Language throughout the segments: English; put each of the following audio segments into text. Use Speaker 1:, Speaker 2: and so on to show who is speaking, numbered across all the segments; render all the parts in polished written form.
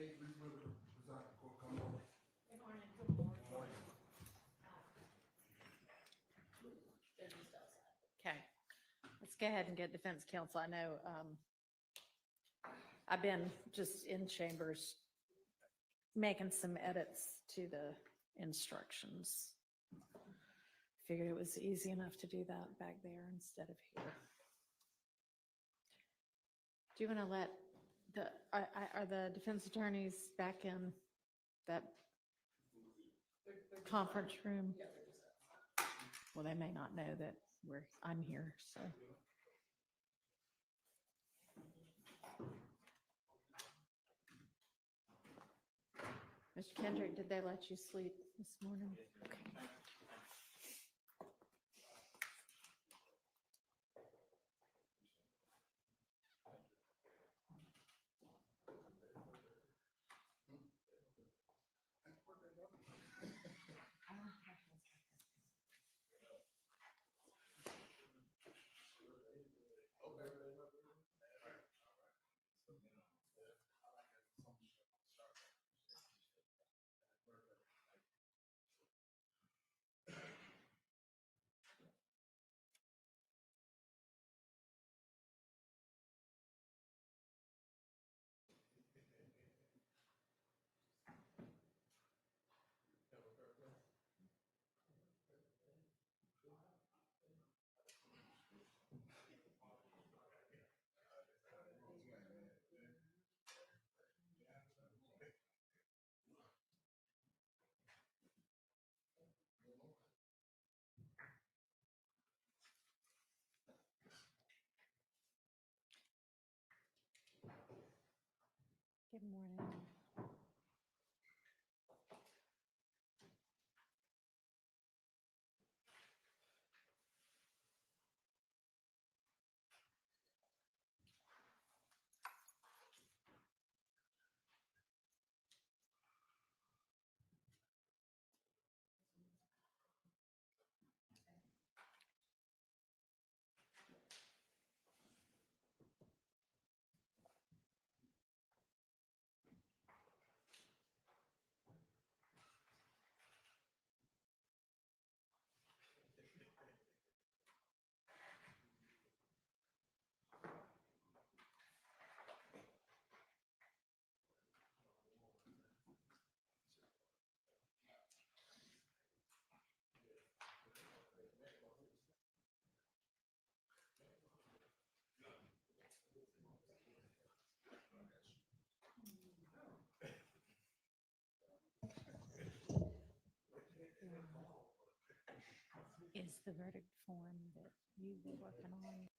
Speaker 1: Paige Reese Whitaker, presiding court. Come on.
Speaker 2: Good morning. Good morning. Okay, let's go ahead and get defense counsel. I know, I've been just in chambers making some edits to the instructions. Figured it was easy enough to do that back there instead of here. Do you want to let the, are the defense attorneys back in that conference room? Well, they may not know that I'm here, so. Mr. Kendrick, did they let you sleep this morning? Okay. Good morning. Is the verdict form that you were working on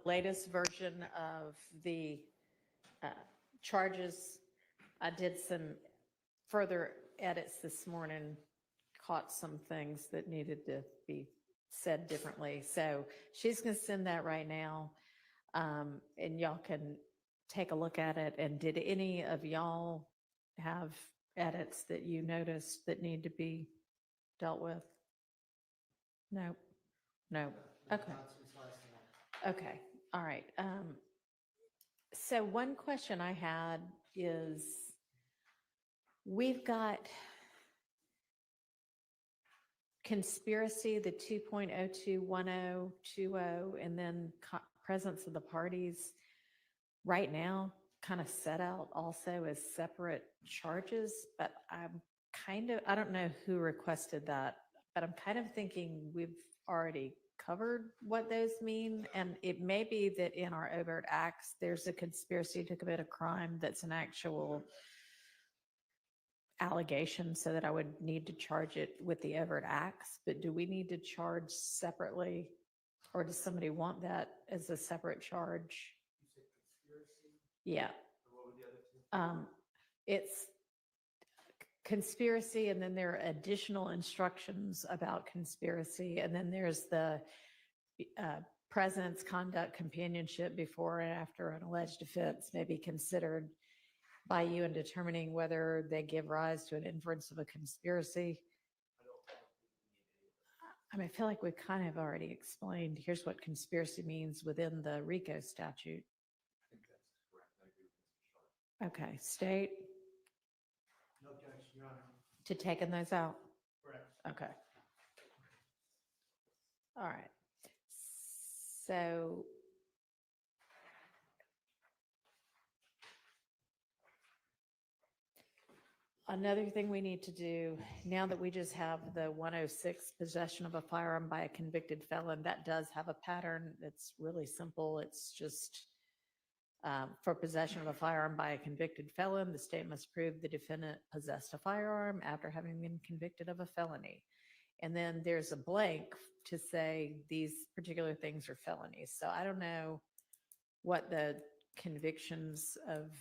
Speaker 2: latest version of the charges. I did some further edits this morning, caught some things that needed to be said differently. So she's going to send that right now, and y'all can take a look at it. And did any of y'all have edits that you noticed that need to be dealt with? No, no. Okay. Okay. All right. So one question I had is, we've got conspiracy, the 2.021020, and then presence of the parties right now kind of set out also as separate charges, but I don't know who requested that, but I'm kind of thinking we've already covered what those mean. And it may be that in our overt acts, there's a conspiracy to commit a crime that's an actual allegation, so that I would need to charge it with the overt acts. But do we need to charge separately, or does somebody want that as a separate charge?
Speaker 1: You said conspiracy?
Speaker 2: Yeah.
Speaker 1: And what were the other two?
Speaker 2: It's conspiracy, and then there are additional instructions about conspiracy, and then there's the presence, conduct, companionship before and after an alleged offense may be considered by you in determining whether they give rise to an inference of a conspiracy. I mean, I feel like we kind of already explained, here's what conspiracy means within the RICO statute.
Speaker 1: I think that's correct. I agree with Mr. Sharp.
Speaker 2: Okay, state
Speaker 1: No objection, Your Honor.
Speaker 2: to taking those out.
Speaker 1: Correct.
Speaker 2: Okay. All right. So another thing we need to do, now that we just have the 106 possession of a firearm by a convicted felon, that does have a pattern. It's really simple. It's just for possession of a firearm by a convicted felon, the state must prove the defendant possessed a firearm after having been convicted of a felony. And then there's a blank to say these particular things are felonies. So I don't know what the convictions of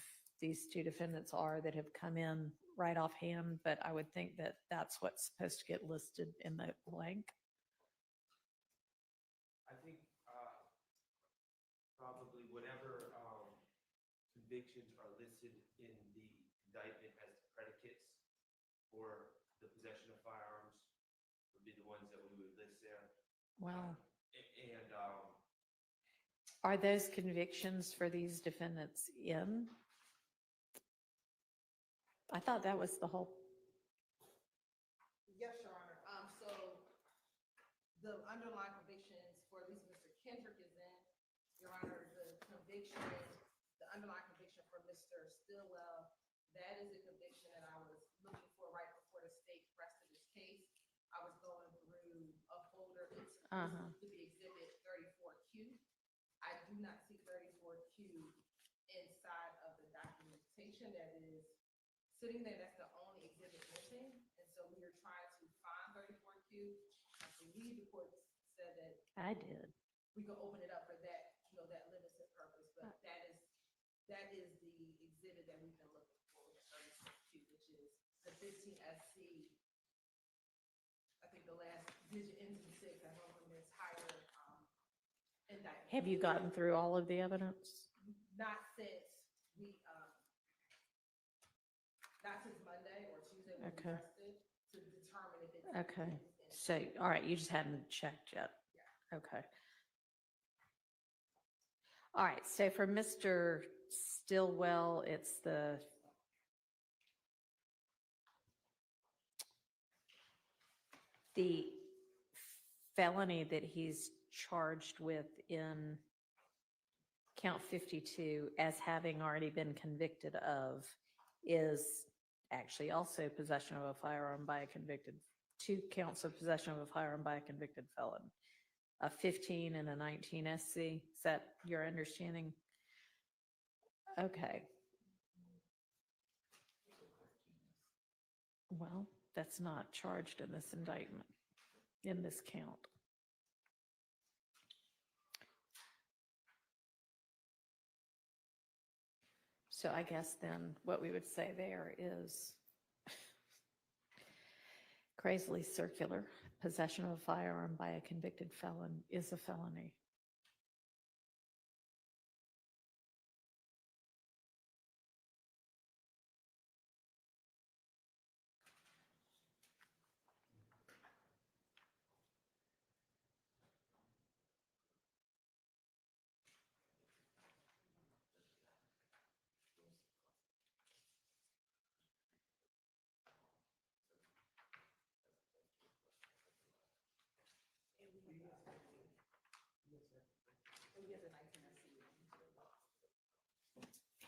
Speaker 2: these two defendants are that have come in right offhand, but I would think that that's what's supposed to get listed in the blank.
Speaker 3: I think probably whatever convictions are listed in the indictment as predicates for the possession of firearms would be the ones that we would list there.
Speaker 2: Well,
Speaker 3: And
Speaker 2: are those convictions for these defendants in? I thought that was the whole.
Speaker 4: Yes, Your Honor. So the underlying convictions for at least Mr. Kendrick is in, Your Honor, the underlying conviction for Mr. Stillwell, that is a conviction that I was looking for right before the state rested this case. I was going through a folder, it's to be exhibit 34Q. I do not see 34Q inside of the documentation that is sitting there. That's the only exhibit missing. And so we are trying to find 34Q. I believe the court said that
Speaker 2: I did.
Speaker 4: we can open it up for that, that limited purpose, but that is the exhibit that we've been looking for with 34Q, which is the 15 SC. I think the last digit ends in 6. I went from this higher indictment.
Speaker 2: Have you gotten through all of the evidence?
Speaker 4: Not since not since Monday or Tuesday when we rested, to determine if it's
Speaker 2: okay. So, all right, you just hadn't checked yet.
Speaker 4: Yeah.
Speaker 2: Okay. All right, so for Mr. Stillwell, it's the felony that he's charged with in count 52 as having already been convicted of is actually also possession of a firearm by a convicted, 2 counts of possession of a firearm by a convicted felon, a 15 and a 19 SC. Is that your understanding? Okay. Well, that's not charged in this indictment, in this count. So I guess then what we would say there is crazily circular. Possession of a firearm by a convicted felon is a felony.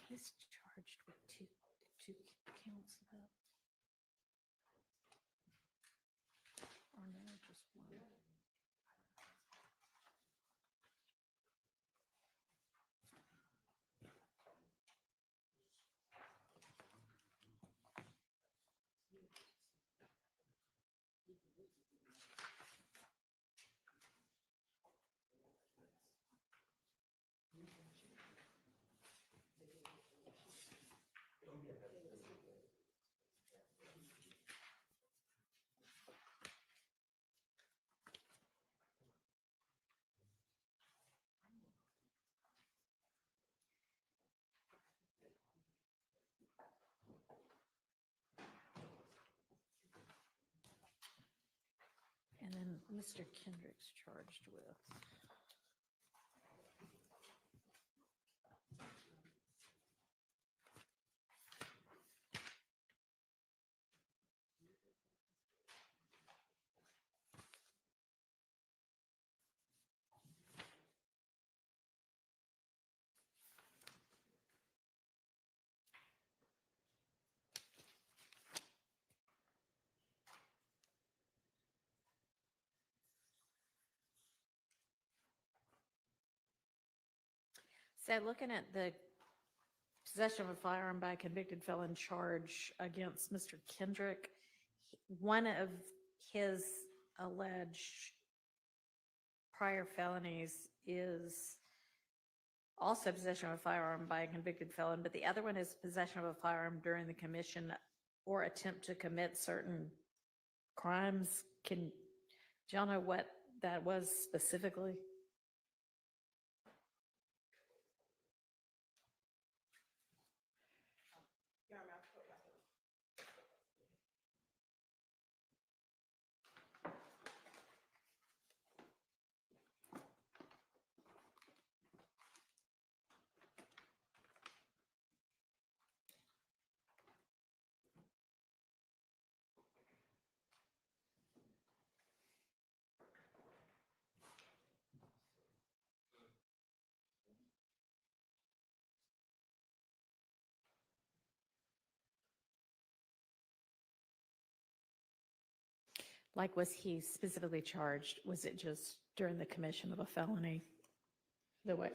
Speaker 2: He's charged with two counts of that. Or no, just one. And then Mr. Kendrick's charged with. So looking at the possession of a firearm by a convicted felon charge against Mr. Kendrick, one of his alleged prior felonies is also possession of a firearm by a convicted felon, but the other one is possession of a firearm during the commission or attempt to commit certain crimes. Do y'all know what that was specifically? Like, was he specifically charged? Was it just during the commission of a felony? The way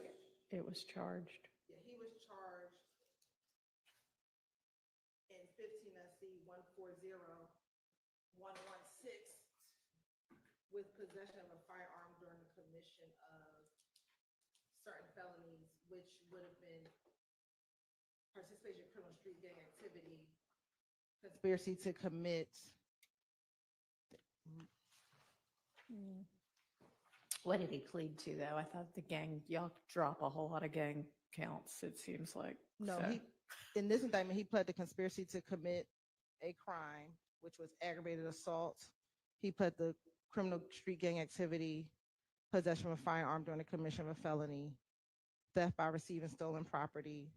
Speaker 2: it was charged?
Speaker 4: Yeah, he was charged in 15 SC 140116 with possession of a firearm during the commission of certain felonies, which would have been participation in criminal street gang activity, conspiracy to commit.
Speaker 2: What did he plead to, though? I thought the gang, y'all drop a whole lot of gang counts, it seems like.
Speaker 4: No,
Speaker 2: So-
Speaker 4: he, in this indictment, he pled the conspiracy to commit a crime, which was aggravated assault. He pled the criminal street gang activity, possession of a firearm during the commission of a felony, theft by receiving stolen property,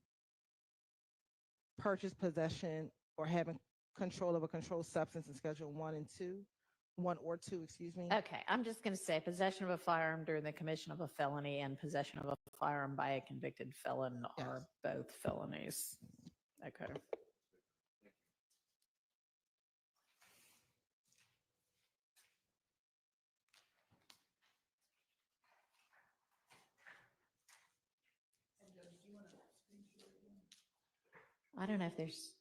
Speaker 4: purchase, possession, or having control of a controlled substance in Schedule 1 and 2, 1 or 2, excuse me.
Speaker 2: Okay, I'm just going to say possession of a firearm during the commission of a felony and possession of a firearm by a convicted felon are both felonies. Okay. I don't know if there's,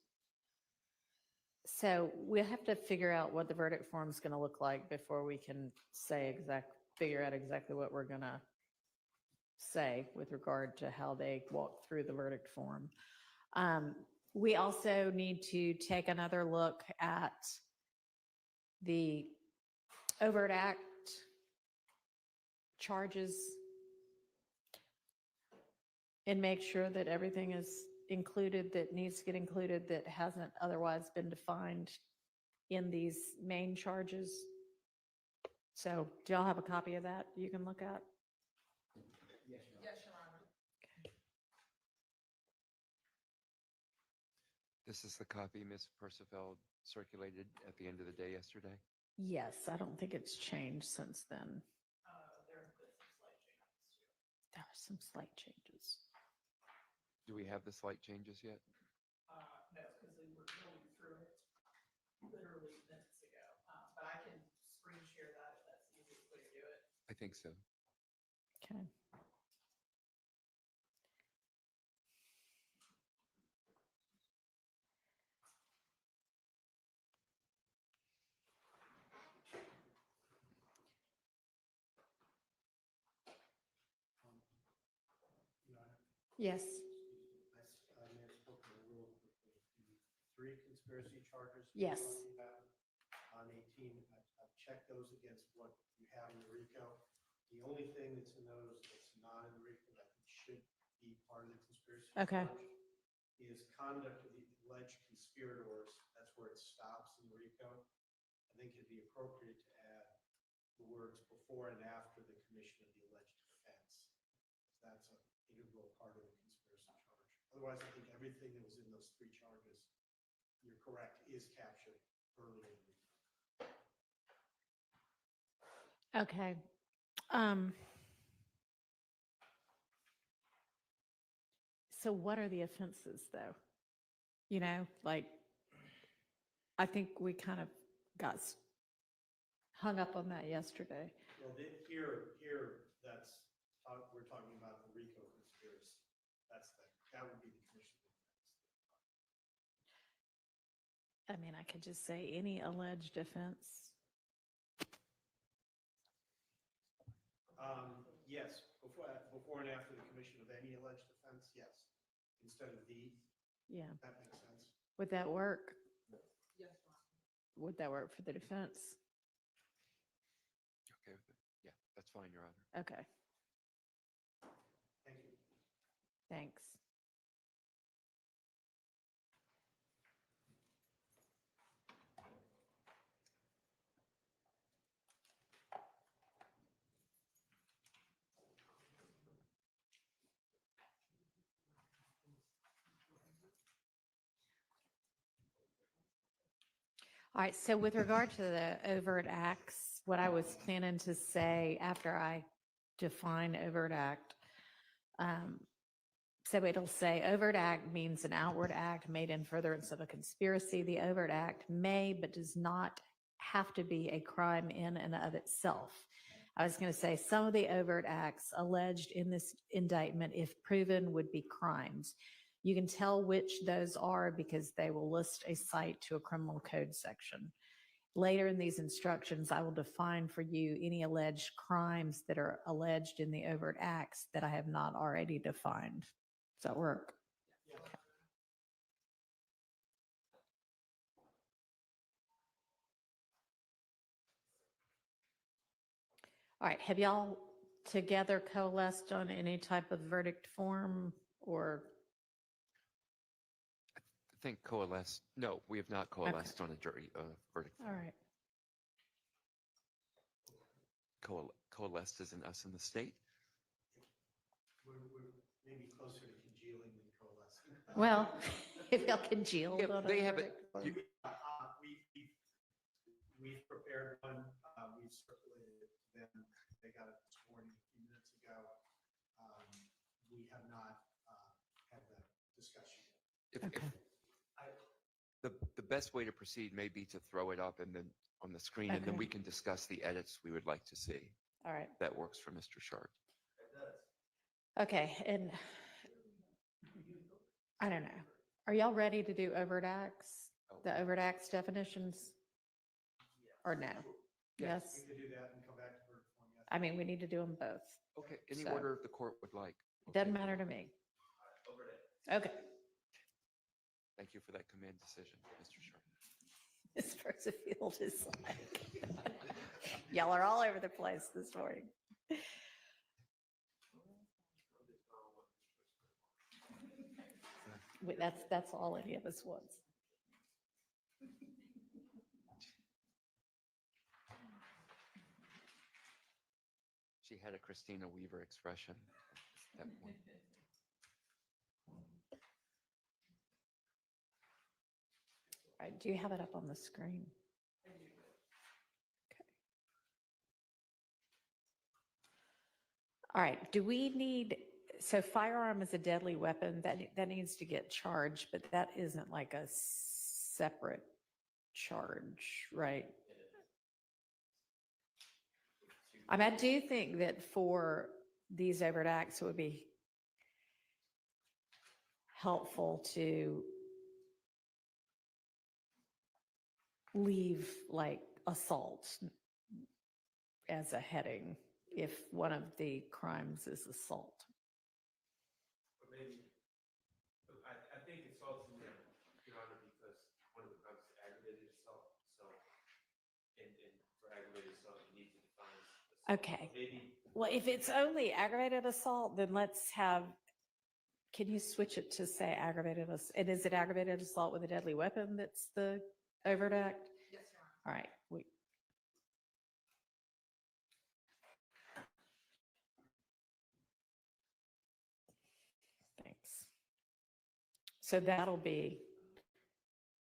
Speaker 2: so we'll have to figure out what the verdict form is going to look like before we can say figure out exactly what we're going to say with regard to how they walk through the verdict form. We also need to take another look at the overt act charges and make sure that everything is included that needs to get included that hasn't otherwise been defined in these main charges. So do y'all have a copy of that you can look at?
Speaker 4: Yes, Your Honor.
Speaker 5: This is the copy Ms. Percival circulated at the end of the day yesterday.
Speaker 2: Yes, I don't think it's changed since then. There are some slight changes.
Speaker 5: Do we have the slight changes yet?
Speaker 6: No, because we were going through it literally minutes ago. But I can screen share that if that's the easiest way to do it.
Speaker 5: I think so.
Speaker 2: Okay. Yes.
Speaker 1: I may have spoken a little quickly. The 3 conspiracy charges.
Speaker 2: Yes.
Speaker 1: On 18, I've checked those against what you have in the RICO. The only thing that's in those that's not in the RICO that should be part of the conspiracy
Speaker 2: Okay.
Speaker 1: charge is conduct of the alleged conspirators. That's where it stops in the RICO. I think it'd be appropriate to add the words before and after the commission of the alleged offense. That's an integral part of the conspiracy charge. Otherwise, I think everything that was in those 3 charges, you're correct, is captured early in the RICO.
Speaker 2: Okay. So what are the offenses though? You know, like, I think we kind of got hung up on that yesterday.
Speaker 1: Well, that's, we're talking about the RICO conspiracy. That would be the commission of offense.
Speaker 2: I mean, I could just say any alleged offense.
Speaker 1: Yes, before and after the commission of any alleged offense, yes. Instead of the,
Speaker 2: Yeah.
Speaker 1: that makes sense.
Speaker 2: Would that work?
Speaker 4: Yes, Your Honor.
Speaker 2: Would that work for the defense?
Speaker 5: Okay with it? Yeah, that's fine, Your Honor.
Speaker 2: Okay,
Speaker 1: Thank you.
Speaker 2: thanks. All right, so with regard to the overt acts, what I was planning to say after I define overt act, so it'll say overt act means an outward act made in furtherance of a conspiracy. The overt act may, but does not have to be a crime in and of itself. I was going to say some of the overt acts alleged in this indictment, if proven, would be crimes. You can tell which those are because they will list a cite to a criminal code section. Later in these instructions, I will define for you any alleged crimes that are alleged in the overt acts that I have not already defined. Does that work? Okay. All right, have y'all together coalesced on any type of verdict form or?
Speaker 5: I think coalesce. No, we have not coalesced on a jury verdict.
Speaker 2: All right.
Speaker 5: Coalesced isn't us in the state.
Speaker 1: We're maybe closer to congealing than coalescing.
Speaker 2: Well, if y'all congealed
Speaker 5: Yeah,
Speaker 2: on a
Speaker 5: they have it.
Speaker 2: verdict form.
Speaker 1: We've prepared one. We've circulated it to them. They got it this morning, a few minutes ago. We have not had that discussion yet.
Speaker 5: If the best way to proceed may be to throw it up and then on the screen, and then
Speaker 2: Okay.
Speaker 5: we can discuss the edits we would like to see.
Speaker 2: All right.
Speaker 5: That works for Mr. Sharp.
Speaker 2: Okay, and I don't know. Are y'all ready to do overt acts? The overt acts definitions? Or no? Yes?
Speaker 1: We could do that and come back to verdict form. Yes.
Speaker 2: I mean, we need to do them both.
Speaker 5: Okay, any
Speaker 2: So-
Speaker 5: order the court would like.
Speaker 2: Doesn't matter to me. Okay.
Speaker 5: Thank you for that command decision, Mr. Sharp.
Speaker 2: This person field is like, y'all are all over the place this morning. Wait, that's all any of us wants.
Speaker 5: She had a Christina Weaver expression at that point.
Speaker 2: All right, do you have it up on the screen? Okay. All right, do we need, so firearm is a deadly weapon, that needs to get charged, but that isn't like a separate charge, right? I mean, I do think that for these overt acts, it would be helpful to leave like assault as a heading if one of the crimes is assault.
Speaker 3: Or maybe, I think assault's in there, Your Honor, because one of the crimes is aggravated assault, so, and for aggravated assault, you need to define assault.
Speaker 2: Okay.
Speaker 3: Maybe,
Speaker 2: Well, if it's only aggravated assault, then let's have, can you switch it to say aggravated assault? And is it aggravated assault with a deadly weapon that's the overt act?
Speaker 4: Yes, Your Honor.
Speaker 2: All right. Thanks. So that'll be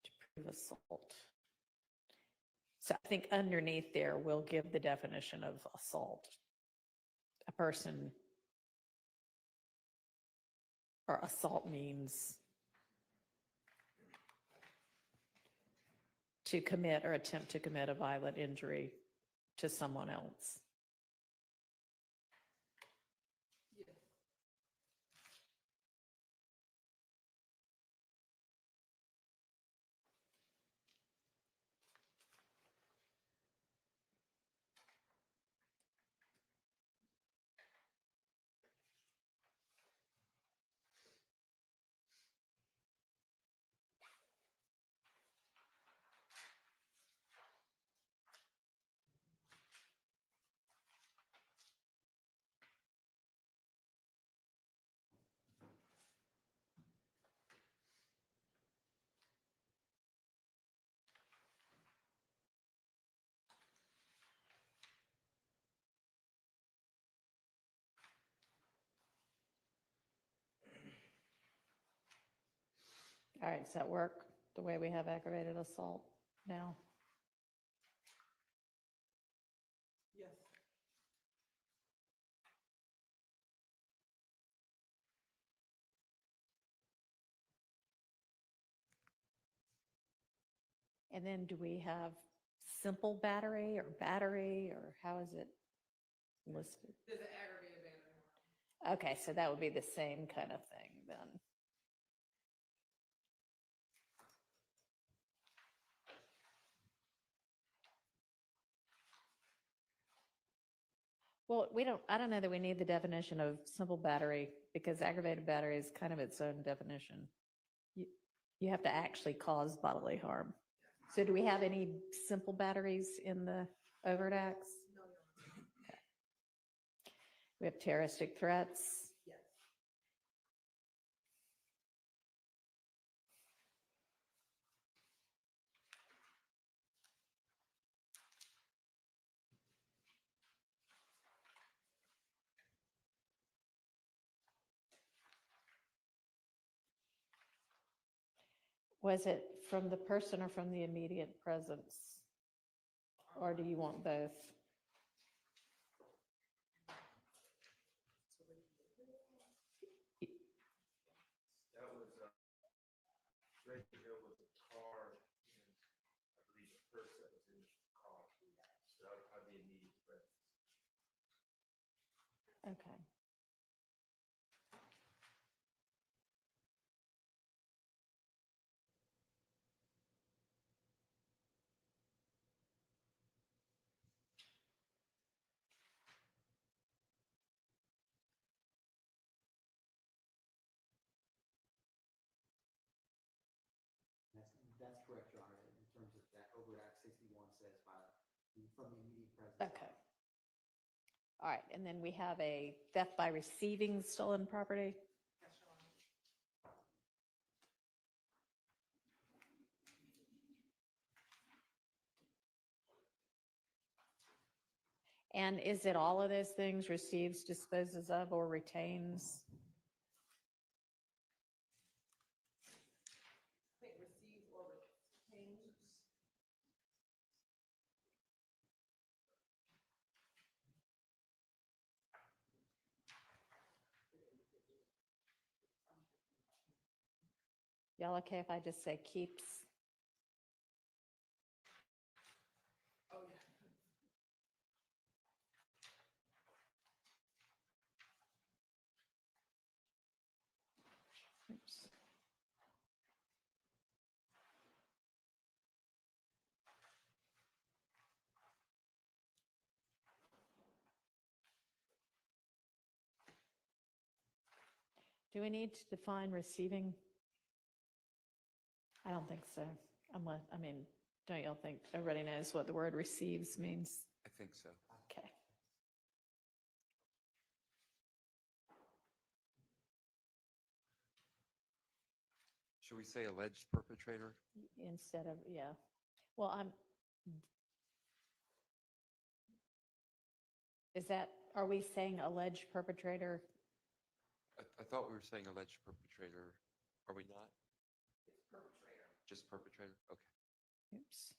Speaker 2: to prove assault. So I think underneath there, we'll give the definition of assault. A person, or assault means to commit or attempt to commit a violent injury to someone else.
Speaker 4: Yes.
Speaker 2: All right, does that work the way we have aggravated assault now?
Speaker 4: Yes.
Speaker 2: And then do we have simple battery, or how is it listed?
Speaker 4: There's an aggravated battery.
Speaker 2: Okay, so that would be the same kind of thing then. Well, I don't know that we need the definition of simple battery because aggravated battery is kind of its own definition. You have to actually cause bodily harm. So do we have any simple batteries in the overt acts?
Speaker 4: No, Your Honor.
Speaker 2: Okay. We have terroristic threats.
Speaker 4: Yes.
Speaker 2: Was it from the person or from the immediate presence? Or do you want both?
Speaker 3: that was, right here was a car, and I believe a purse that was in the car. So that would probably be immediate presence.
Speaker 2: Okay.
Speaker 7: correct, Your Honor, in terms of that overt act 61 says from the immediate presence.
Speaker 2: Okay. All right, and then we have a theft by receiving stolen property.
Speaker 4: Yes, Your Honor.
Speaker 2: And is it all of those things, receives, disposes of, or retains?
Speaker 4: I think receives or retains.
Speaker 2: Y'all okay if I just say keeps?
Speaker 4: Oh, yeah.
Speaker 2: Oops. Do we need to define receiving? I don't think so. Unless, I mean, don't y'all think everybody knows what the word receives means?
Speaker 5: I think so.
Speaker 2: Okay.
Speaker 5: Should we say alleged perpetrator?
Speaker 2: Instead of, yeah. Well, is that, are we saying alleged perpetrator?
Speaker 5: I thought we were saying alleged perpetrator. Are we not?
Speaker 6: It's perpetrator.
Speaker 5: Just perpetrator? Okay.
Speaker 2: Oops.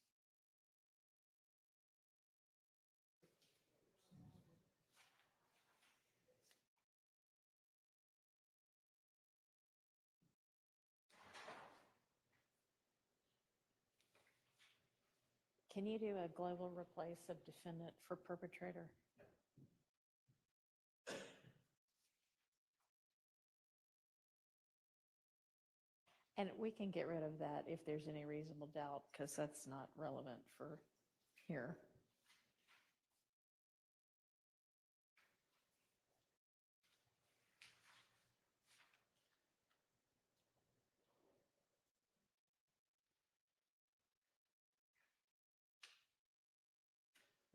Speaker 2: Can you do a global replace of defendant for perpetrator? And we can get rid of that if there's any reasonable doubt, because that's not relevant for here.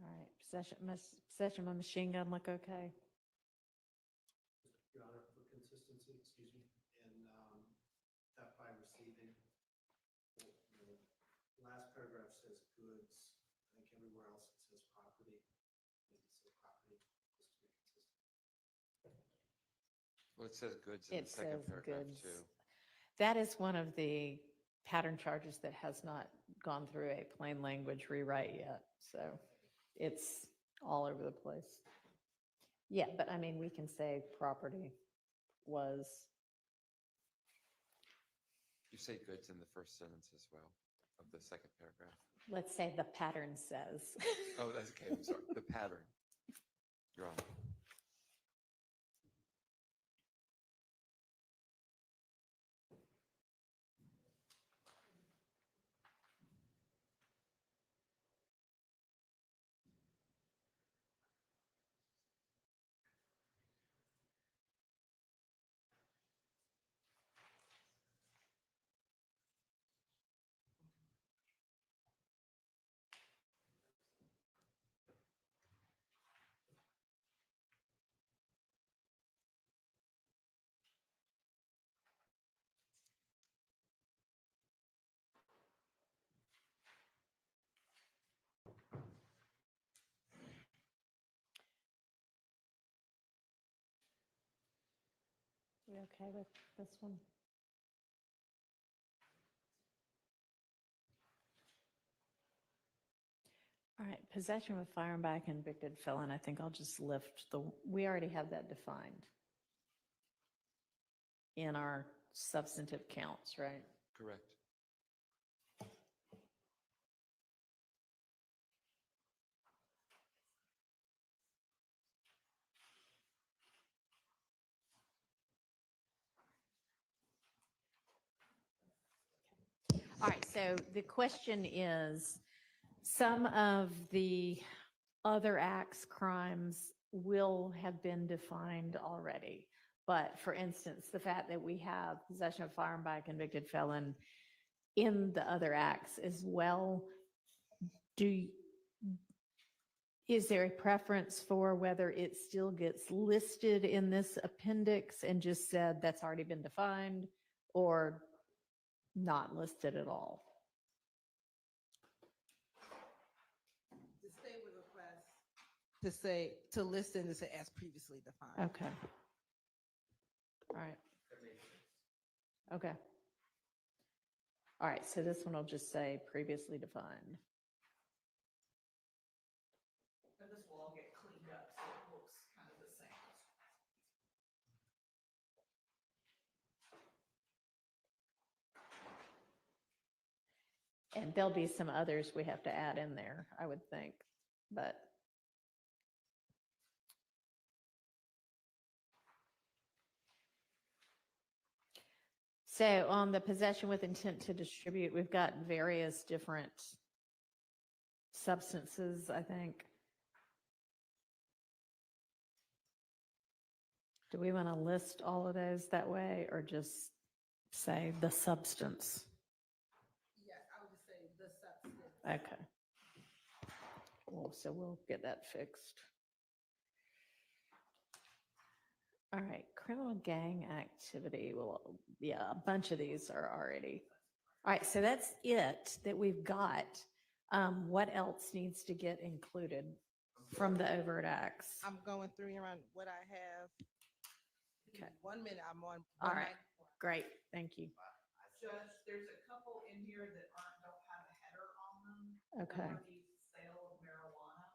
Speaker 2: All right, possession of a machine gun look okay?
Speaker 1: Your Honor, for consistency, excuse me, in theft by receiving, the last paragraph says goods. I think everywhere else it says property. Maybe say property, just to be consistent.
Speaker 5: Well, it says goods in
Speaker 2: It
Speaker 5: the second
Speaker 2: says
Speaker 5: paragraph
Speaker 2: goods.
Speaker 5: too.
Speaker 2: That is one of the pattern charges that has not gone through a plain language rewrite yet, so it's all over the place. Yeah, but I mean, we can say property was,
Speaker 5: You say goods in the first sentence as well of the second paragraph.
Speaker 2: let's say the pattern says.
Speaker 5: Oh, that's okay. I'm sorry. The pattern. You're on.
Speaker 2: We okay with this one? All right, possession of a firearm by a convicted felon. I think I'll just lift we already have that defined in our substantive counts, right?
Speaker 5: Correct.
Speaker 2: All right, so the question is, some of the other acts, crimes will have been defined already. But for instance, the fact that we have possession of firearm by a convicted felon in the other acts as well. Is there a preference for whether it still gets listed in this appendix and just said that's already been defined, or not listed at all?
Speaker 4: The state would request to say, to list and to say as previously defined.
Speaker 2: Okay. All right. Okay. All right, so this one will just say previously defined.
Speaker 6: And this will all get cleaned up, so it looks kind of the same.
Speaker 2: And there'll be some others we have to add in there, I would think, but. So on the possession with intent to distribute, we've got various different substances, I think. Do we want to list all of those that way, or just say the substance?
Speaker 4: Yes, I would just say the substance.
Speaker 2: Okay. Well, so we'll get that fixed. All right, criminal gang activity. Well, yeah, a bunch of these are already. All right, so that's it that we've got. What else needs to get included from the overt acts?
Speaker 4: I'm going through here on what I have.
Speaker 2: Okay.
Speaker 4: 1 minute, I'm on.
Speaker 2: All right, great, thank you.
Speaker 6: Judge, there's a couple in here that don't have a header on them.
Speaker 2: Okay.
Speaker 6: Underneath sale of marijuana.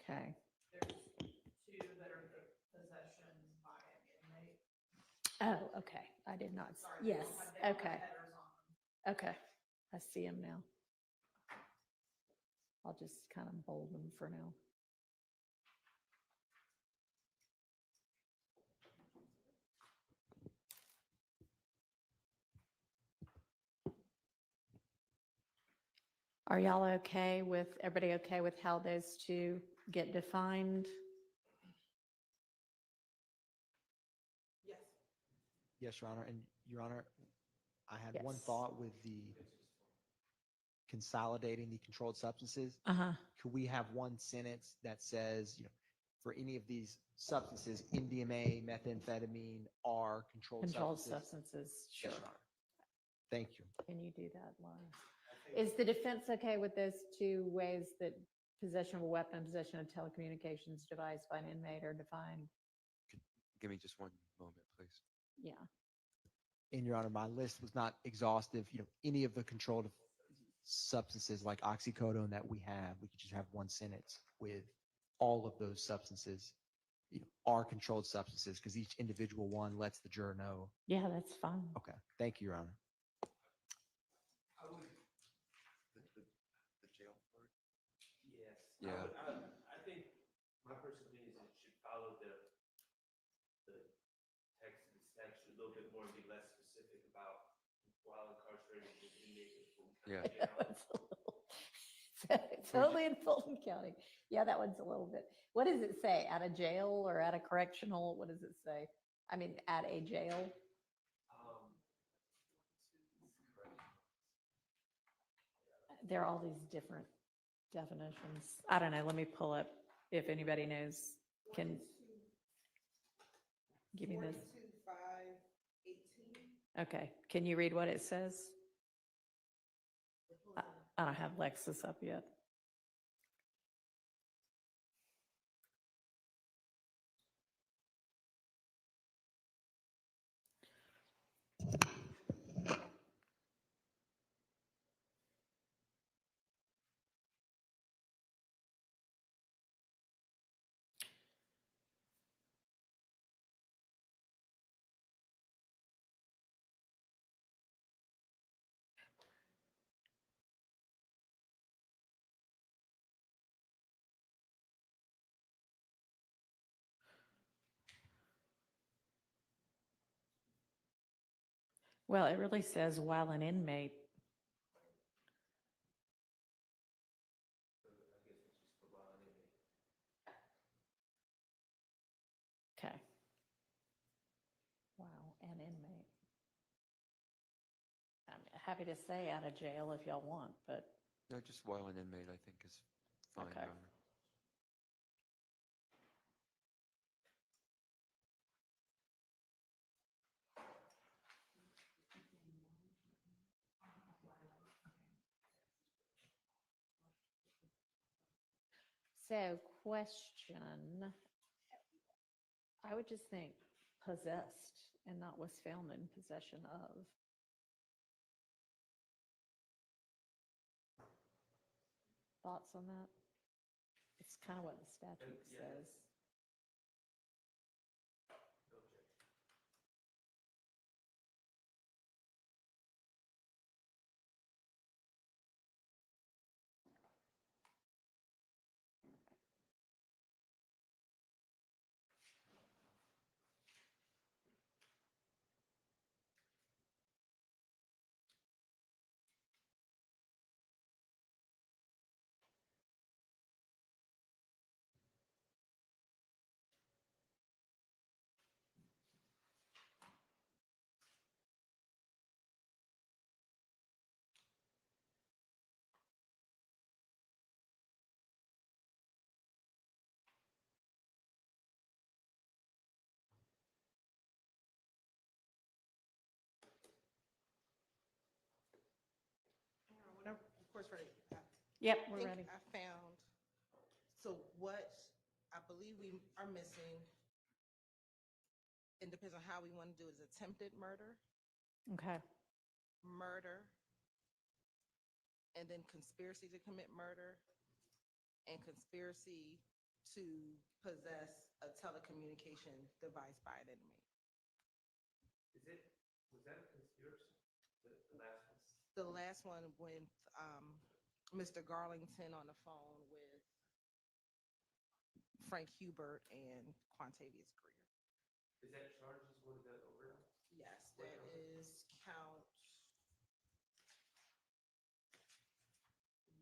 Speaker 2: Okay,
Speaker 6: There's two that are the possession by an inmate.
Speaker 2: oh, okay, I did not,
Speaker 6: Sorry, they
Speaker 2: yes,
Speaker 6: don't have- they don't have
Speaker 2: okay,
Speaker 6: headers on them.
Speaker 2: okay, I see them now. I'll just kind of bold them for now. Are y'all okay with, everybody okay with how those two get defined?
Speaker 4: Yes.
Speaker 7: Yes, Your Honor. And Your Honor, I had one
Speaker 2: Yes.
Speaker 7: thought with the consolidating the controlled substances.
Speaker 2: Uh-huh,
Speaker 7: Could we have one sentence that says, for any of these substances, MDMA, methamphetamine are controlled
Speaker 2: controlled
Speaker 7: substances?
Speaker 2: substances, sure.
Speaker 7: Yes, Your Honor. Thank you.
Speaker 2: Can you do that, Laura? Is the defense okay with those two ways that possession of a weapon, possession of telecommunications device by an inmate are defined?
Speaker 5: Give me just one moment, please.
Speaker 2: Yeah,
Speaker 7: And Your Honor, my list was not exhaustive. Any of the controlled substances like oxycodone that we have, we could just have one sentence with all of those substances, are controlled substances, because each individual one lets the juror know.
Speaker 2: yeah, that's fine.
Speaker 7: Okay, thank you, Your Honor.
Speaker 3: I would,
Speaker 5: The jail part?
Speaker 3: yes.
Speaker 5: Yeah.
Speaker 3: I think my personal opinion is it should follow the text of the statute a little bit more and be less specific about while incarcerated with inmate in Fulton County
Speaker 5: Yeah.
Speaker 3: Jail.
Speaker 2: It's only in Fulton County. Yeah, that one's a little bit, what does it say? At a jail or at a correctional? What does it say? I mean, at a jail? There are all these different definitions. I don't know, let me pull up if anybody knows, can give me this.
Speaker 4: 42,518.
Speaker 2: Okay, can you read what it says? I don't have Lexus up yet. Well, it really says while an inmate. Okay. Wow, an inmate. happy to say out of jail if y'all want, but
Speaker 5: No, just while an inmate, I think is fine,
Speaker 2: Okay.
Speaker 5: Your Honor.
Speaker 2: so question. I would just think possessed and not was found in possession of. Thoughts on that? It's kind of what the statute
Speaker 3: yeah.
Speaker 2: says.
Speaker 3: Okay.
Speaker 4: Whenever, of course, ready.
Speaker 2: Yep,
Speaker 4: I
Speaker 2: we're
Speaker 4: think
Speaker 2: ready.
Speaker 4: I found, so what I believe we are missing, and depends on how we want to do it, is attempted murder,
Speaker 2: Okay,
Speaker 4: murder, and then conspiracy to commit murder, and conspiracy to possess a telecommunication device by an inmate.
Speaker 3: Was that a conspiracy? The last one?
Speaker 4: The last one with Mr. Garlington on the phone with Frank Hubert and Quantavious Greer.
Speaker 3: Is that charged as one of the overt?
Speaker 4: Yes, that is count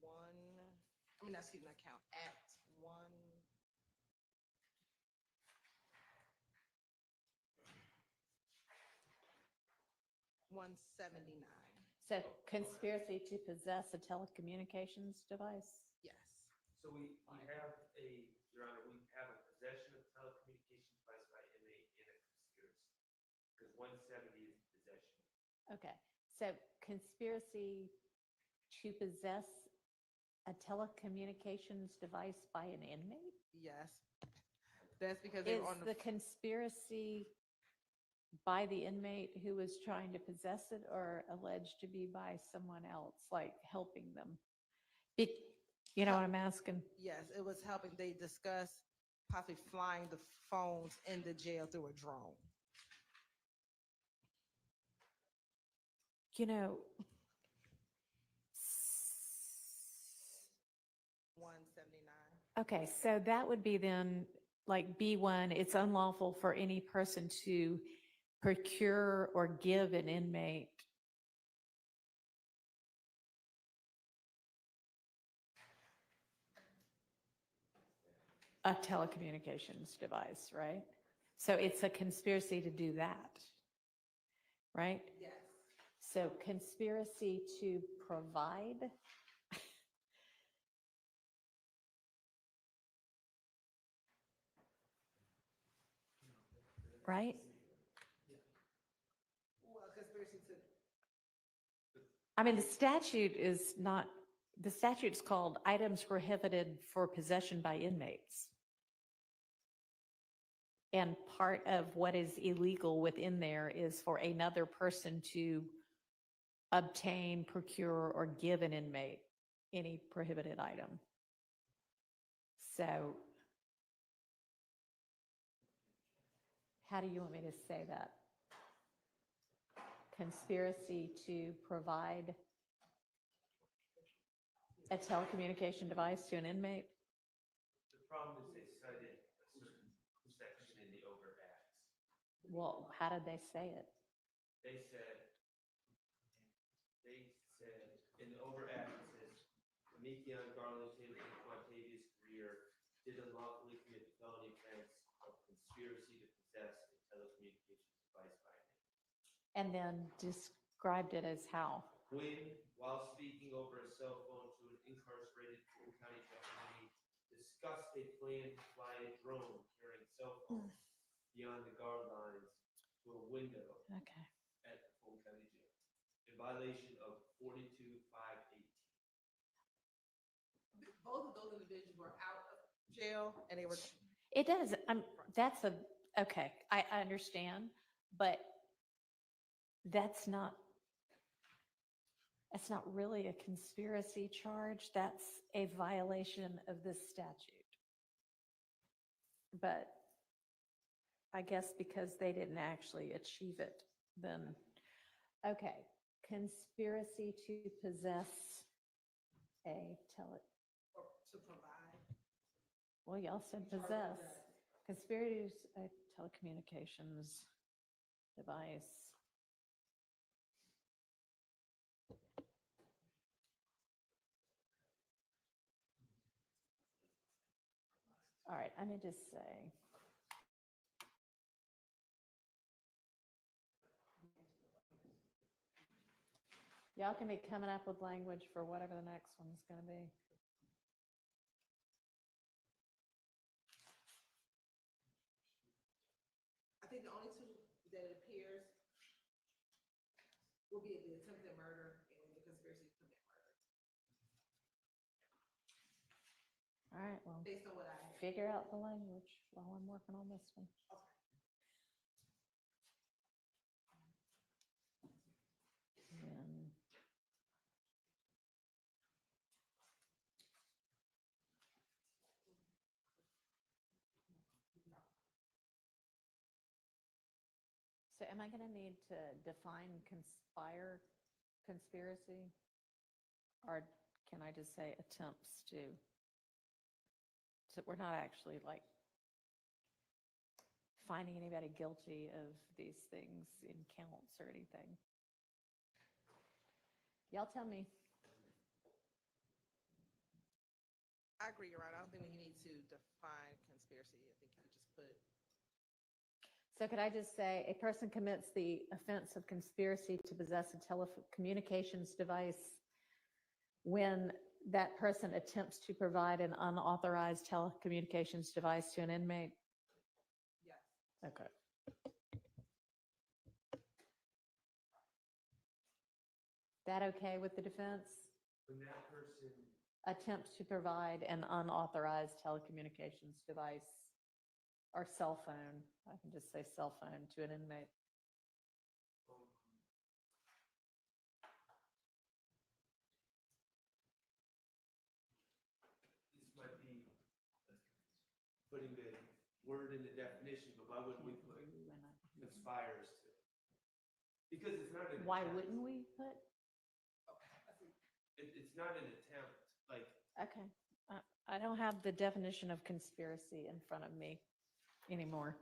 Speaker 4: one, excuse me, not count, act one. $179,
Speaker 2: so conspiracy to possess a telecommunications device?
Speaker 4: yes.
Speaker 3: So we have Your Honor, we have a possession of telecommunications device by inmate and a conspiracy. Because 170 is possession.
Speaker 2: Okay, so conspiracy to possess a telecommunications device by an inmate?
Speaker 4: Yes. That's because they
Speaker 2: Is
Speaker 4: were on
Speaker 2: the conspiracy by the inmate who was trying to possess it or alleged to be by someone else, like helping them? You know what I'm asking?
Speaker 4: yes, it was helping, they discussed possibly flying the phones in the jail through a drone.
Speaker 2: You know,
Speaker 4: 179.
Speaker 2: okay, so that would be then like B1, it's unlawful for any person to procure or give an inmate a telecommunications device, right? So it's a conspiracy to do that, right?
Speaker 4: Yes.
Speaker 2: So conspiracy to provide. Right?
Speaker 4: Well, conspiracy to,
Speaker 2: I mean, the statute is not, the statute's called items prohibited for possession by inmates. And part of what is illegal within there is for another person to obtain, procure, or give an inmate any prohibited item. So how do you want me to say that? Conspiracy to provide a telecommunication device to an inmate?
Speaker 3: The problem is they cited a certain section in the overt acts.
Speaker 2: Well, how did they say it?
Speaker 3: They said, in the overt act, it says, Meghann Garlington and Quantavious Greer did unlawfully commit the felony offense of conspiracy to possess a telecommunications device by inmate.
Speaker 2: And then described it as how?
Speaker 3: when, while speaking over a cell phone to an incarcerated Fulton County deputy, discussed a plan to fly a drone carrying cell phones beyond the guard lines to a window
Speaker 2: Okay.
Speaker 3: at the Fulton County Jail, in violation of 42-518.
Speaker 4: Both of those individuals were out of jail and they were.
Speaker 2: It does, that's okay, I understand, but that's not really a conspiracy charge, that's a violation of this statute. But I guess because they didn't actually achieve it, then, okay, conspiracy to possess a
Speaker 4: Or to provide.
Speaker 2: well, y'all said
Speaker 4: Charge of
Speaker 2: possess.
Speaker 4: that.
Speaker 2: Conspiracy to a telecommunications device. All right, I may just say. Y'all can be coming up with language for whatever the next one's gonna be.
Speaker 4: I think the only two that it appears will be the attempted murder and the conspiracy to commit murder,
Speaker 2: All right, well,
Speaker 4: based on what I have.
Speaker 2: figure out the language while I'm working on this one. Then- So am I gonna need to define conspiracy? Or can I just say attempts to? So we're not actually like finding anybody guilty of these things in counts or anything. Y'all tell me.
Speaker 4: I agree, Your Honor. I don't think we need to define conspiracy. I think you could just put.
Speaker 2: So could I just say, a person commits the offense of conspiracy to possess a telecommunications device when that person attempts to provide an unauthorized telecommunications device to an inmate?
Speaker 4: Yes.
Speaker 2: Okay. That okay with the defense?
Speaker 3: When that person,
Speaker 2: Attempts to provide an unauthorized telecommunications device or cell phone, I can just say cell phone, to an inmate.
Speaker 3: um, this might be putting the word in the definition, but why wouldn't we put conspires to? Because it's not an
Speaker 2: Why
Speaker 3: attempt.
Speaker 2: wouldn't we put?
Speaker 3: It's not an attempt, like,
Speaker 2: Okay, I don't have the definition of conspiracy in front of me anymore.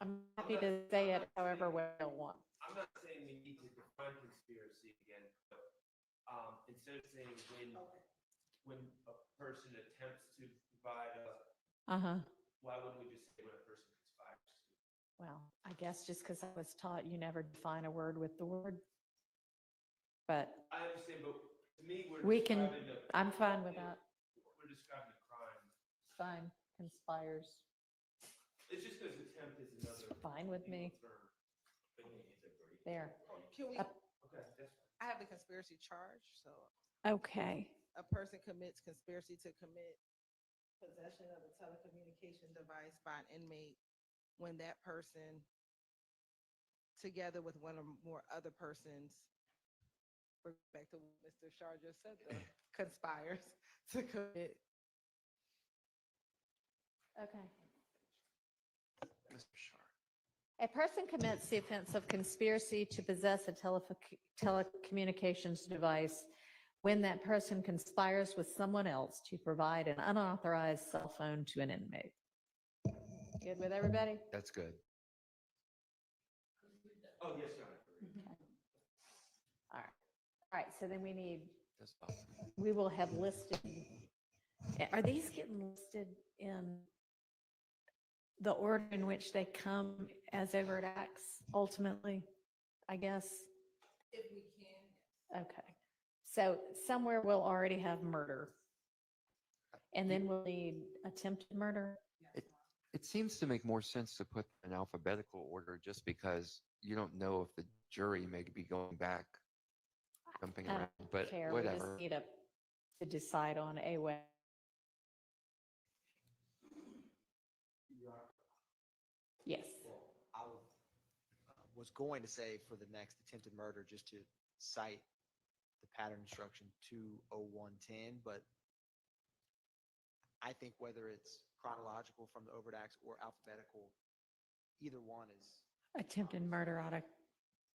Speaker 2: I'm happy to say it however way I want.
Speaker 3: I'm not saying we need to define conspiracy again, but instead of saying when a person attempts to provide a,
Speaker 2: Uh-huh.
Speaker 3: why wouldn't we just say when a person conspires to?
Speaker 2: Well, I guess just because I was taught you never define a word with the word. But
Speaker 3: I understand, but to me, we're
Speaker 2: we can,
Speaker 3: describing a.
Speaker 2: I'm fine with that.
Speaker 3: We're describing a crime.
Speaker 2: Fine, conspires.
Speaker 3: It's just because attempt is another.
Speaker 2: Fine with me.
Speaker 3: legal term.
Speaker 2: There.
Speaker 4: Can we,
Speaker 2: Up.
Speaker 3: Okay, that's fine.
Speaker 4: I have the conspiracy charge, so
Speaker 2: Okay.
Speaker 4: a person commits conspiracy to commit possession of a telecommunication device by an inmate when that person, together with one or more other persons, back to what Mr. Shar just said, though, conspires to commit.
Speaker 2: Okay.
Speaker 5: Mr. Sharp.
Speaker 2: A person commits the offense of conspiracy to possess a telecommunications device when that person conspires with someone else to provide an unauthorized cell phone to an inmate. Good with everybody?
Speaker 5: That's good.
Speaker 3: Oh, yes, Your Honor.
Speaker 2: All right. All right, so then we need,
Speaker 5: That's fine.
Speaker 2: we will have listed, are these getting listed in the order in which they come as overt acts ultimately, I guess?
Speaker 4: If we can,
Speaker 2: Okay. So somewhere we'll already have murder. And then we'll need attempted murder.
Speaker 5: It seems to make more sense to put an alphabetical order just because you don't know if the jury may be going back, jumping
Speaker 2: I
Speaker 5: around,
Speaker 2: don't
Speaker 5: but
Speaker 2: care. We just
Speaker 5: whatever.
Speaker 2: need to decide on a way. Yes.
Speaker 7: Well, was going to say for the next attempted murder, just to cite the pattern instruction 20110, but I think whether it's chronological from the overt acts or alphabetical, either one is,
Speaker 2: Attempted murder ought to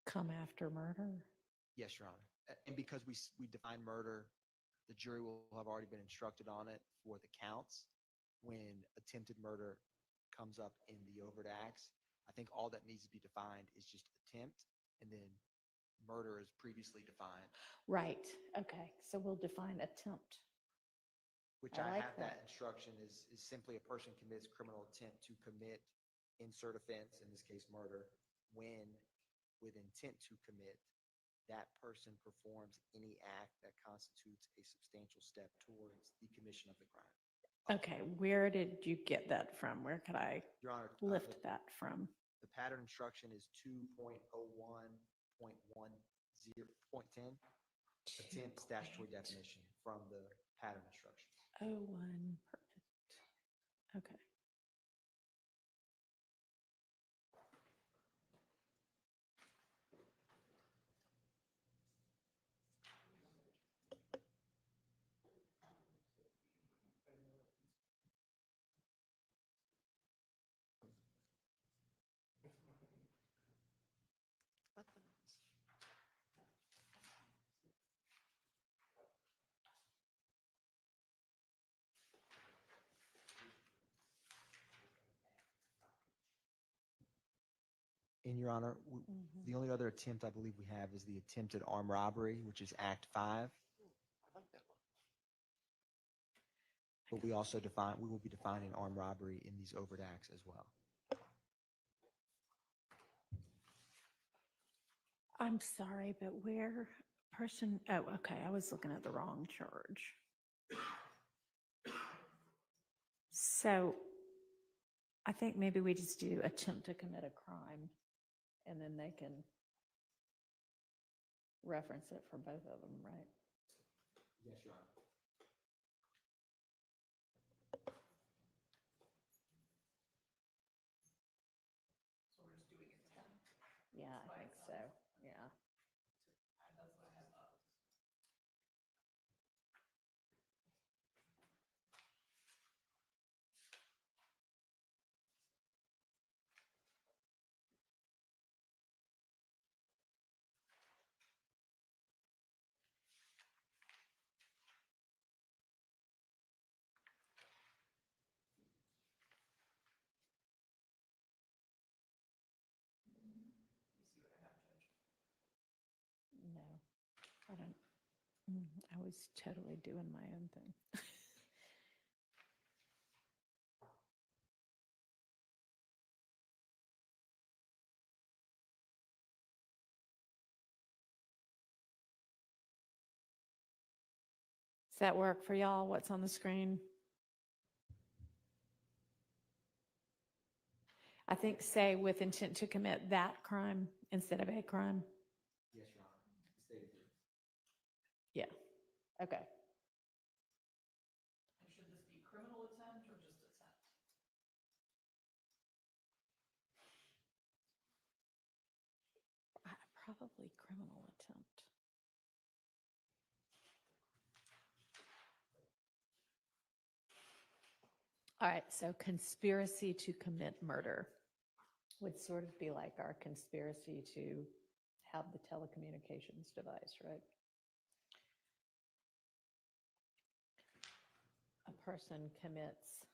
Speaker 2: come after murder.
Speaker 7: yes, Your Honor. And because we define murder, the jury will have already been instructed on it for the counts. When attempted murder comes up in the overt acts, I think all that needs to be defined is just attempt, and then murder is previously defined,
Speaker 2: Right. Okay. So we'll define attempt.
Speaker 7: which
Speaker 2: I
Speaker 7: I
Speaker 2: like
Speaker 7: have
Speaker 2: that.
Speaker 7: that instruction is simply a person commits criminal intent to commit insert offense, in this case murder, when with intent to commit, that person performs any act that constitutes a substantial step towards the commission of the crime.
Speaker 2: Okay. Where did you get that from? Where could I
Speaker 7: Your Honor,
Speaker 2: lift that from?
Speaker 7: the pattern instruction is 2.01.10.10, attempt statutory definition from the pattern instruction.
Speaker 2: Oh, one. Perfect. Okay.
Speaker 7: In Your Honor,
Speaker 2: Mhm.
Speaker 7: the only other attempt I believe we have is the attempted armed robbery, which is Act 5. But we also we will be defining armed robbery in these overt acts as well.
Speaker 2: I'm sorry, but where person, oh, okay, I was looking at the wrong charge. So I think maybe we just do attempt to commit a crime and then they can reference it for both of them, right?
Speaker 7: Yes, Your Honor.
Speaker 6: So we're just doing intent.
Speaker 2: Yeah, I think so. Yeah.
Speaker 6: That's what I have up. You see what I have, Judge?
Speaker 2: No, I don't. I was totally doing my own thing. Does that work for y'all? What's on the screen? I think say with intent to commit that crime instead of a crime.
Speaker 7: Yes, Your Honor. Stated here.
Speaker 2: Yeah. Okay.
Speaker 6: And should this be criminal attempt or just attempt?
Speaker 2: Probably criminal attempt. All right, so conspiracy to commit murder would sort of be like our conspiracy to have the telecommunications device, right? A person commits.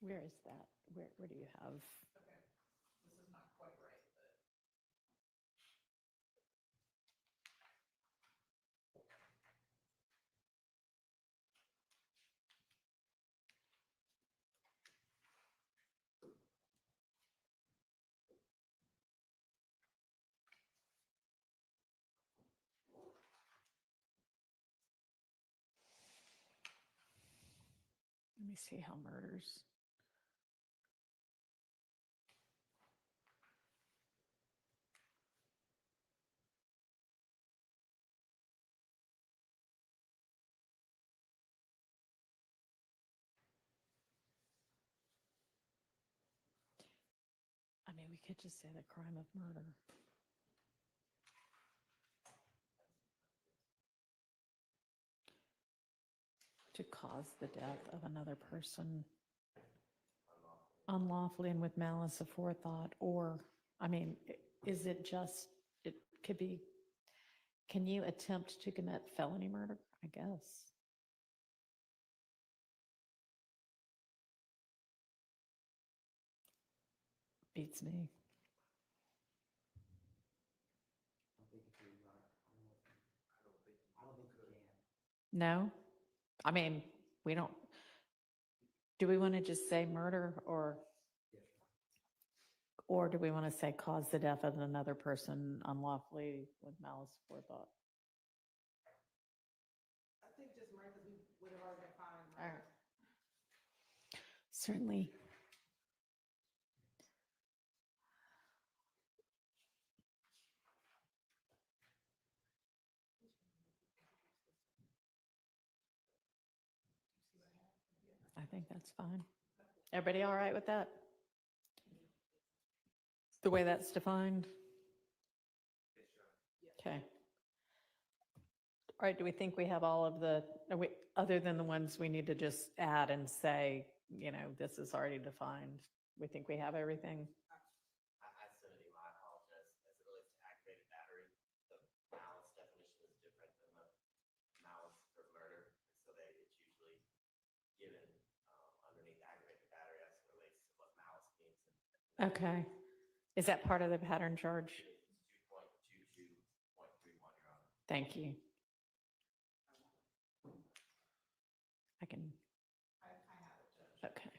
Speaker 2: Where is that? Where do you have?
Speaker 6: Okay, this is not quite right, but.
Speaker 2: me see how murders. I mean, we could just say the crime of murder. To cause the death of another person unlawfully and with malice aforethought, or, I mean, is it just, it could be, can you attempt to commit felony murder? I guess. Beats me. No? I mean, we don't, do we want to just say murder or do we want to say cause the death of another person unlawfully with malice aforethought?
Speaker 4: I think just murder, because we would have already defined
Speaker 2: All right.
Speaker 4: murder.
Speaker 2: Certainly. I think that's fine. Everybody all right with that? The way that's defined? Okay. All right, do we think we have all of the, other than the ones we need to just add and say, you know, this is already defined? We think we have everything?
Speaker 3: I said it, I apologize. As it relates to aggravated battery, the malice definition is different than the malice for murder. So it's usually given underneath aggravated battery as it relates to what malice means.
Speaker 2: Okay. Is that part of the pattern charge?
Speaker 3: 2.22.31, Your Honor.
Speaker 2: Thank you. I can,
Speaker 6: I have it, Judge.
Speaker 2: okay.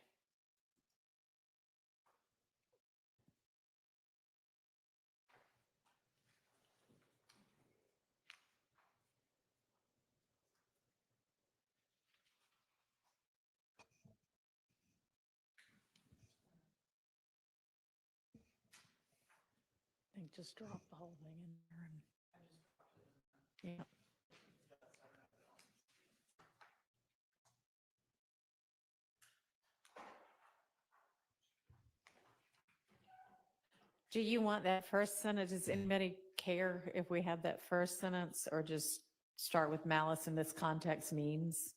Speaker 2: I think just drop the whole thing in there and, yeah. Do you want that first sentence? Does anybody care if we have that first sentence or just start with malice in this context means?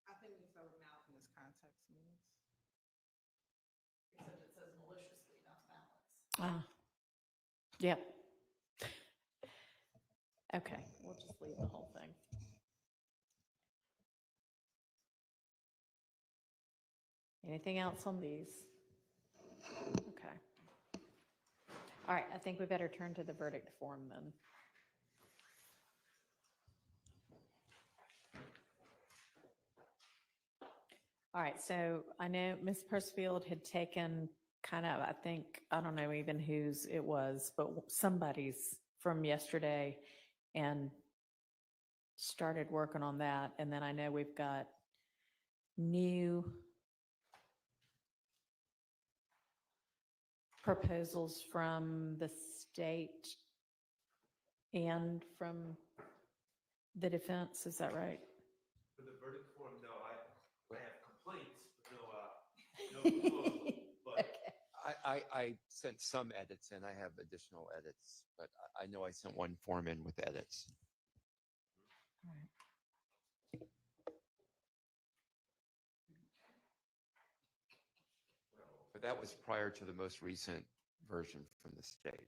Speaker 4: I think we can start with malice in this context means.
Speaker 6: Except it says maliciously, not malice.
Speaker 2: Yep. Okay, we'll just leave the whole thing. Anything else on these? Okay. All right, I think we better turn to the verdict form then. All right, so I know Ms. Percifield had taken kind of, I think, I don't know even whose it was, but somebody's from yesterday and started working on that. And then I know we've got new proposals from the state and from the defense, is that right?
Speaker 3: For the verdict form, no, I have complaints, but no proposal, but
Speaker 5: I sent some edits and I have additional edits, but I know I sent one form in with edits.
Speaker 2: All right.
Speaker 5: But that was prior to the most recent version from the state.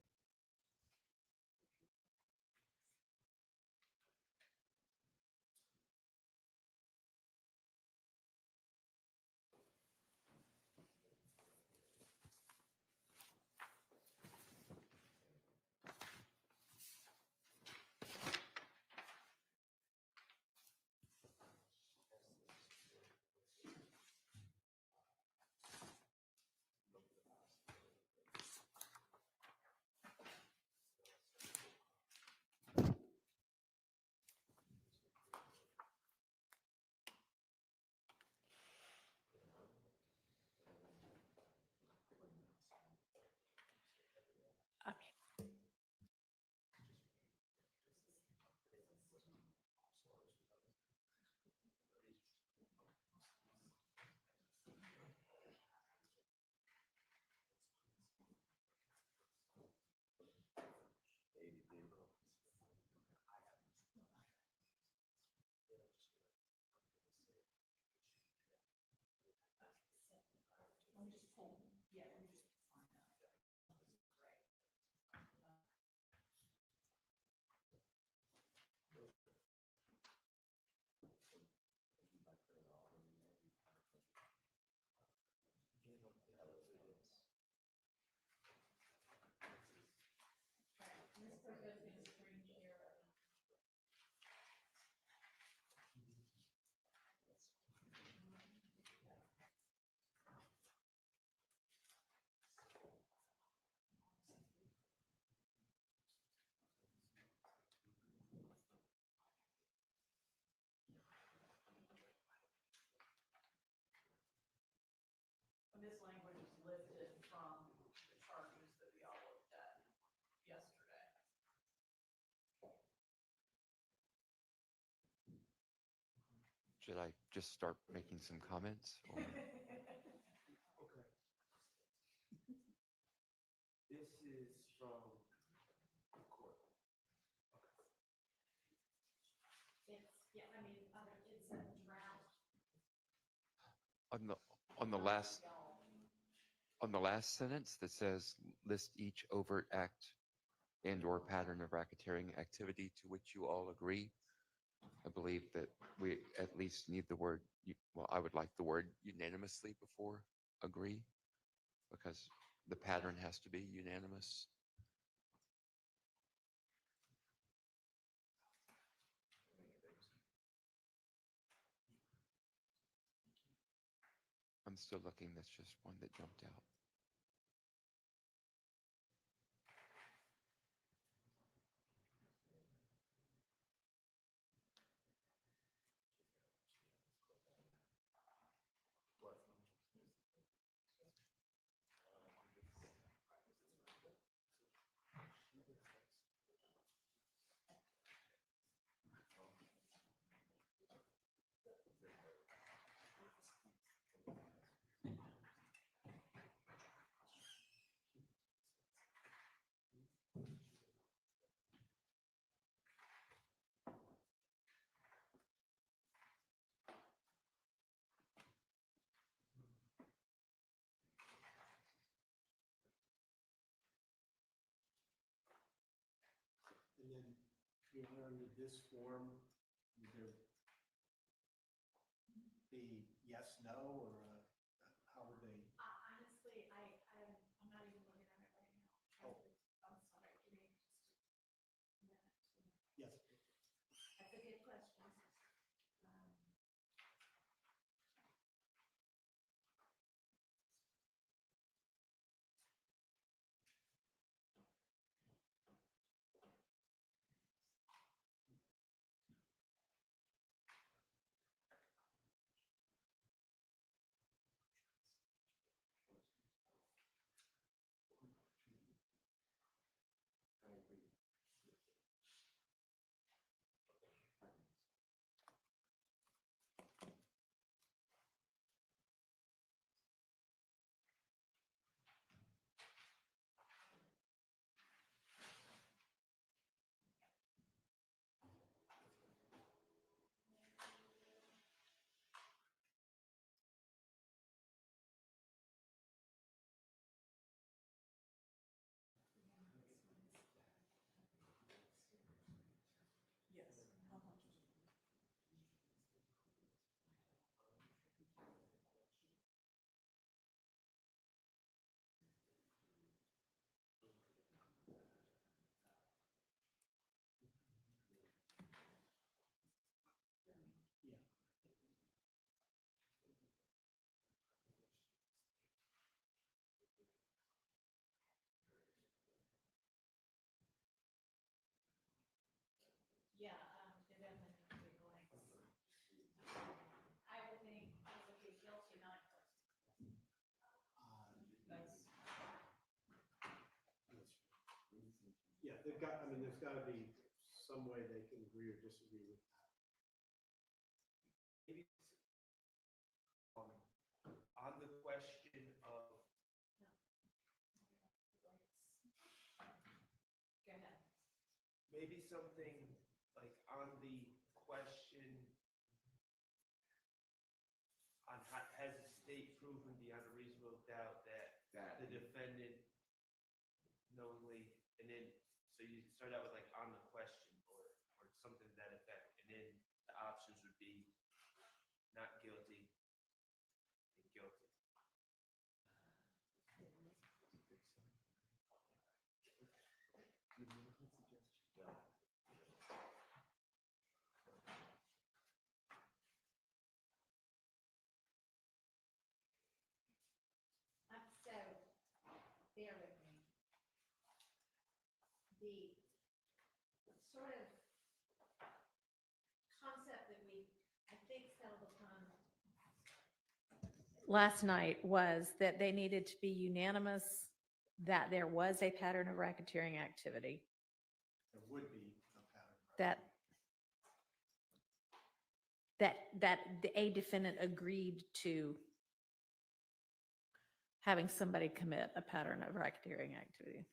Speaker 5: Should I just start making some comments? Or?
Speaker 3: Okay. This is from the court.
Speaker 2: Yeah, I mean, it's a draft.
Speaker 5: On the last sentence that says list each overt act and or pattern of racketeering activity to which you all agree, I believe that we at least need the word, well, I would like the word unanimously before agree, because the pattern has to be unanimous. I'm still looking, that's just one that jumped out.
Speaker 1: And then, Your Honor, under this form, would there be yes, no, or how would they?
Speaker 2: Honestly, I'm not even looking at it right now.
Speaker 1: Oh.
Speaker 2: I'm sorry, give me just a minute.
Speaker 1: Yes.
Speaker 2: That's a good question.
Speaker 6: Yes.
Speaker 1: Yeah.
Speaker 2: Yeah, it definitely needs to be blank. I would think it would be guilty, not guilty.
Speaker 1: Yeah, they've got, I mean, there's got to be some way they can agree or disagree with that.
Speaker 3: Maybe on the question of
Speaker 2: Go ahead.
Speaker 3: maybe something like on the question on has the state proven beyond a reasonable doubt that the defendant knowingly, and then, so you start out with like on the question or something to that effect, and then the options would be not guilty and guilty.
Speaker 2: So, bear with me. The sort of concept that we, I think, settled upon last night was that they needed to be unanimous that there was a pattern of racketeering activity.
Speaker 1: There would be a pattern.
Speaker 2: That a defendant agreed to having somebody commit a pattern of racketeering activity.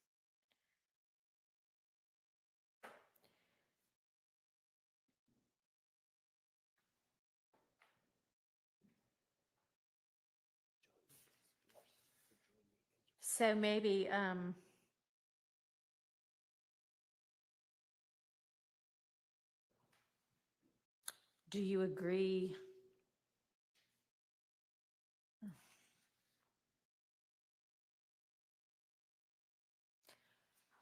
Speaker 2: So maybe, do you agree?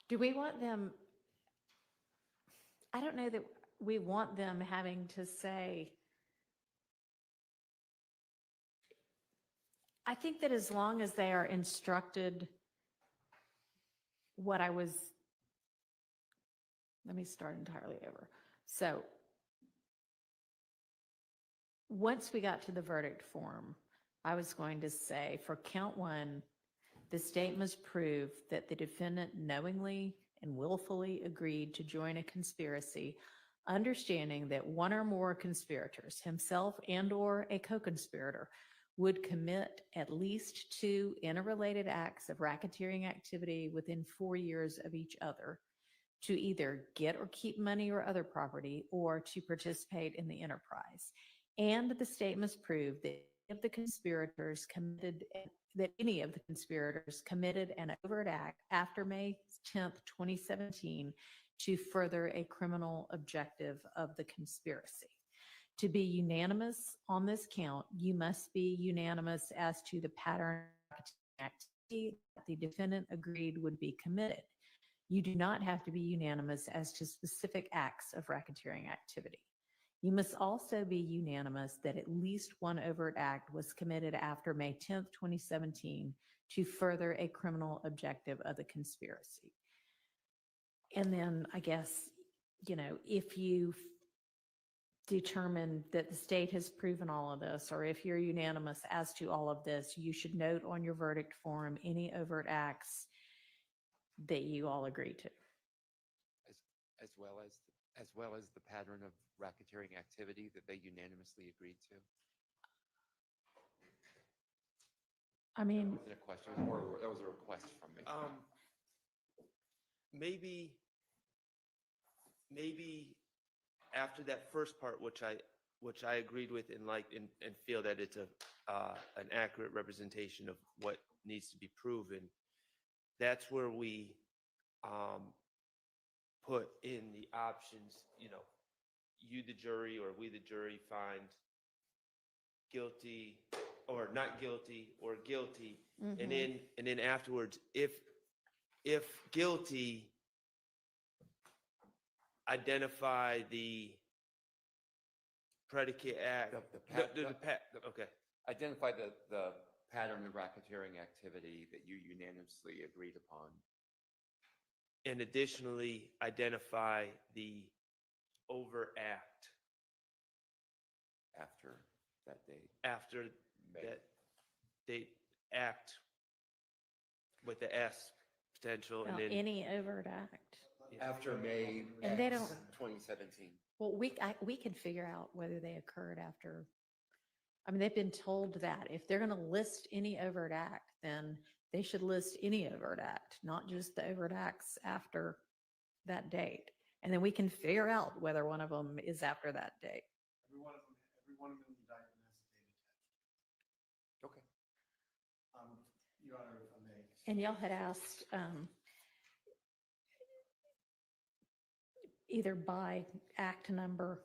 Speaker 2: Do we want them, I don't know that we want them having to say, I think that as long as they are instructed what I was, let me start entirely over. So once we got to the verdict form, I was going to say for count one, the state must prove that the defendant knowingly and willfully agreed to join a conspiracy, understanding that one or more conspirators, himself and or a co-conspirator, would commit at least 2 interrelated acts of racketeering activity within 4 years of each other to either get or keep money or other property or to participate in the enterprise. And the state must prove that any of the conspirators committed an overt act after May 10th, 2017 to further a criminal objective of the conspiracy. To be unanimous on this count, you must be unanimous as to the pattern of activity that the defendant agreed would be committed. You do not have to be unanimous as to specific acts of racketeering activity. You must also be unanimous that at least one overt act was committed after May 10th, 2017 to further a criminal objective of the conspiracy. And then I guess, if you determine that the state has proven all of this, or if you're unanimous as to all of this, you should note on your verdict form any overt acts that you all agree to.
Speaker 5: As well as the pattern of racketeering activity that they unanimously agreed to?
Speaker 2: I mean,
Speaker 5: Was it a question or that was a request from me?
Speaker 3: Maybe after that first part, which I agreed with and liked and feel that it's an accurate representation of what needs to be proven, that's where we put in the options, you the jury or we the jury find guilty or not guilty or guilty. And then afterwards, if guilty, identify the predicate act. Okay.
Speaker 5: Identify the pattern of racketeering activity that you unanimously agreed upon.
Speaker 3: And additionally, identify the overt act
Speaker 5: After that date.
Speaker 3: after
Speaker 5: May.
Speaker 3: that date, act with the S potential, and then
Speaker 2: any overt act.
Speaker 5: After May
Speaker 2: And they
Speaker 5: 2017.
Speaker 2: Well, we can figure out whether they occurred after. I mean, they've been told that if they're going to list any overt act, then they should list any overt act, not just the overt acts after that date. And then we can figure out whether one of them is after that date.
Speaker 1: Every one of them in the indictment has a date attached.
Speaker 5: Okay.
Speaker 1: Your Honor, if I may.
Speaker 2: And y'all had asked either by act number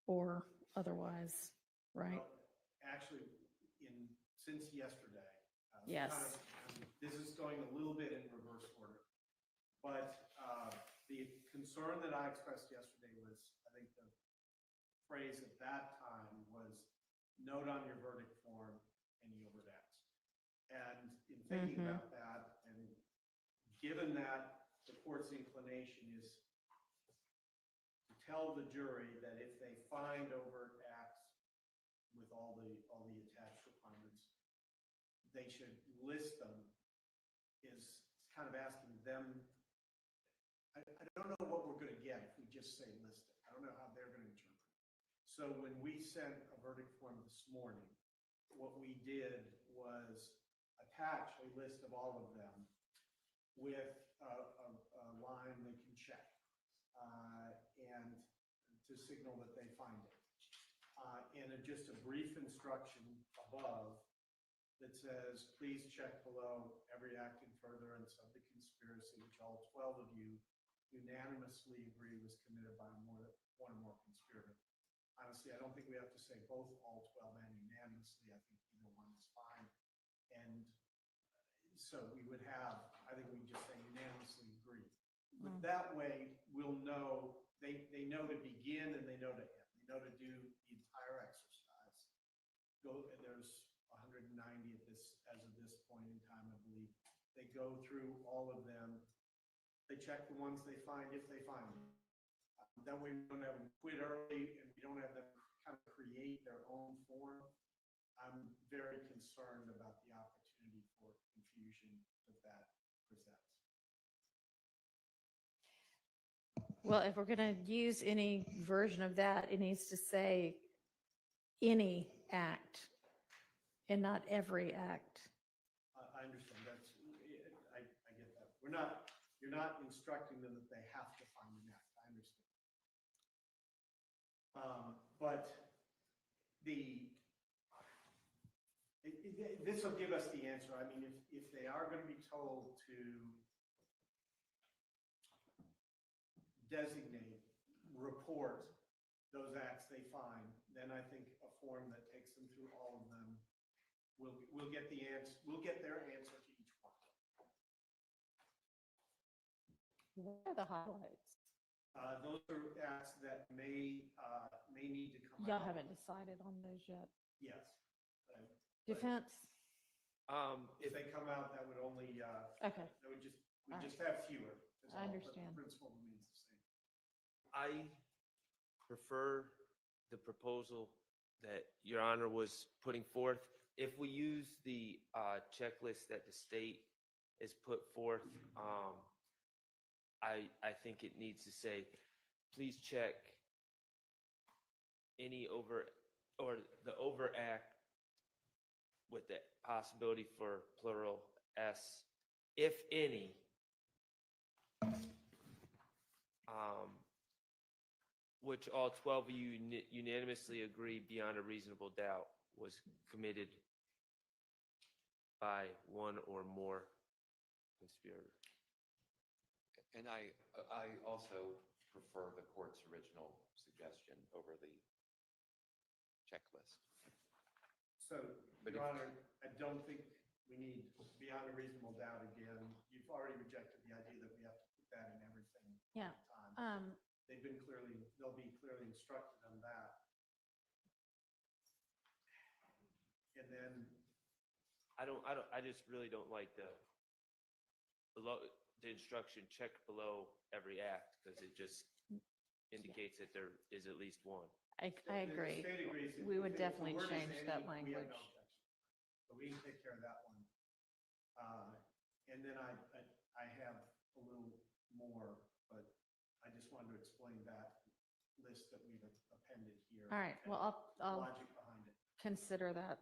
Speaker 2: or otherwise, right?
Speaker 1: Well, actually, since yesterday.
Speaker 2: Yes.
Speaker 1: This is going a little bit in reverse order. But the concern that I expressed yesterday was, I think the phrase at that time was, note on your verdict form any overt acts. And in thinking about that, and given that the court's inclination is to tell the jury that if they find overt acts with all the attached requirements, they should list them, is kind of asking them. I don't know what we're going to get if we just say list it. I don't know how they're going to interpret it. So when we sent a verdict form this morning, what we did was attach a list of all of them with a line they can check and to signal that they find it. And just a brief instruction above that says, please check below every act in furtherance of the conspiracy, which all 12 of you unanimously agree was committed by one or more conspirators. Honestly, I don't think we have to say both all 12 and unanimously. I think either one is fine. And so we would have, I think we just say unanimously agree. But that way, we'll know, they know to begin and they know to end. They know to do the entire exercise. There's 190 as of this point in time, I believe. They go through all of them. They check the ones they find if they find them. That way we don't have them quit early and we don't have them kind of create their own form. I'm very concerned about the opportunity for confusion that presents.
Speaker 2: Well, if we're going to use any version of that, it needs to say any act and not every act.
Speaker 1: I understand. I get that. You're not instructing them that they have to find an act. I understand. But this will give us the answer. I mean, if they are going to be told to designate, report those acts they find, then I think a form that takes them through all of them will get the answer. We'll get their answer to each one.
Speaker 2: What are the highlights?
Speaker 1: Those are acts that may need to come
Speaker 2: Y'all
Speaker 1: out.
Speaker 2: haven't decided on those yet.
Speaker 1: Yes.
Speaker 2: Defense?
Speaker 1: If they come out, that would only,
Speaker 2: Okay,
Speaker 1: that would just, we
Speaker 2: All
Speaker 1: just have fewer. is
Speaker 2: I
Speaker 1: all, but
Speaker 2: understand.
Speaker 1: The principle remains the same.
Speaker 3: I prefer the proposal that Your Honor was putting forth. If we use the checklist that the state has put forth, I think it needs to say, please check any the overact with the possibility for plural S, if any, which all 12 of you unanimously agree beyond a reasonable doubt was committed by one or more conspirators.
Speaker 5: And I also prefer the court's original suggestion over the checklist.
Speaker 1: So,
Speaker 5: But
Speaker 1: Your Honor, I don't think we need beyond a reasonable doubt again. You've already rejected the idea that we have to put that in everything
Speaker 2: Yeah.
Speaker 1: all the time. They'll be clearly instructed on that. And then,
Speaker 3: I just really don't like the instruction, check below every act, because it just indicates that there is at least one.
Speaker 2: I
Speaker 1: the
Speaker 2: agree.
Speaker 1: state agrees.
Speaker 2: We would
Speaker 1: If the
Speaker 2: definitely
Speaker 1: word is
Speaker 2: change
Speaker 1: any,
Speaker 2: that
Speaker 1: we have
Speaker 2: language.
Speaker 1: no objection. So we can take care of that one. And then I have a little more, but I just wanted to explain that list that we've appended here.
Speaker 2: All right,
Speaker 1: and
Speaker 2: well,
Speaker 1: the
Speaker 2: I'll
Speaker 1: logic behind it.
Speaker 2: consider that.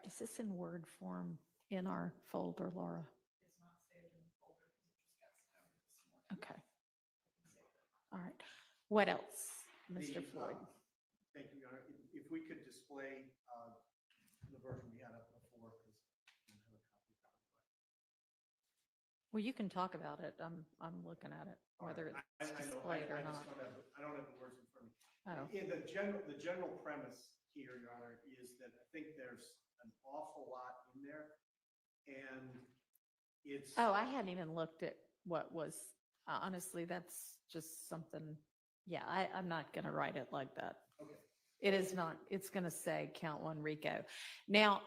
Speaker 2: Is this in Word form in our folder, Laura?
Speaker 6: It's not saved in the folder because it just got sent over this morning.
Speaker 2: Okay,
Speaker 6: I can save it.
Speaker 2: all right. What else, Mr.
Speaker 1: The,
Speaker 2: Floyd?
Speaker 1: Thank you, Your Honor. If we could display the version we had up before, because I don't have a copy of that.
Speaker 2: Well, you can talk about it. I'm looking at it, whether it's
Speaker 1: I know,
Speaker 2: displayed or
Speaker 1: I
Speaker 2: not.
Speaker 1: just don't have the words in front of me.
Speaker 2: Oh,
Speaker 1: In the general premise here, Your Honor, is that I think there's an awful lot in there. And it's.
Speaker 2: oh, I hadn't even looked at what was, honestly, that's just something, yeah, I'm not going to write it like that.
Speaker 1: Okay.
Speaker 2: It is not, it's going to say count one RICO. Now,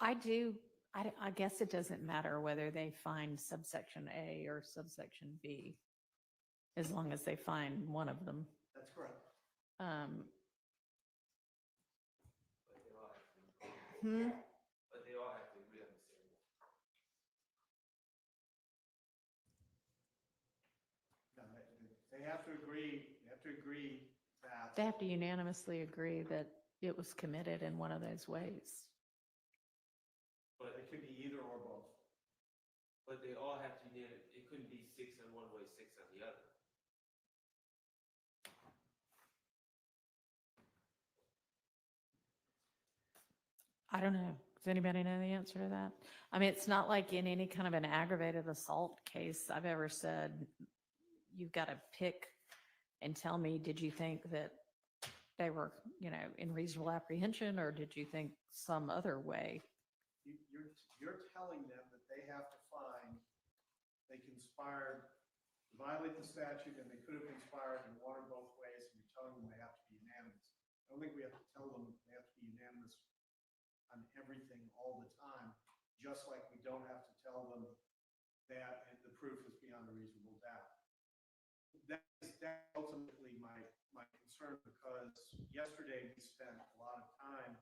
Speaker 2: I guess it doesn't matter whether they find subsection A or subsection B, as long as they find one of them.
Speaker 1: That's correct.
Speaker 3: But they all have to agree on the same one.
Speaker 1: No, they have to agree, that.
Speaker 2: They have to unanimously agree that it was committed in one of those ways.
Speaker 3: But
Speaker 1: It could be either or both.
Speaker 3: But they all have to, it couldn't be 6 on one way, 6 on the other.
Speaker 2: I don't know. Does anybody know the answer to that? I mean, it's not like in any kind of an aggravated assault case I've ever said, you've got to pick and tell me, did you think that they were, in reasonable apprehension, or did you think some other way?
Speaker 1: You're telling them that they have to find they conspired to violate the statute and they could have conspired in one or both ways, and you're telling them they have to be unanimous. I don't think we have to tell them they have to be unanimous on everything all the time, just like we don't have to tell them that and the proof is beyond a reasonable doubt. That's ultimately my concern, because yesterday we spent a lot of time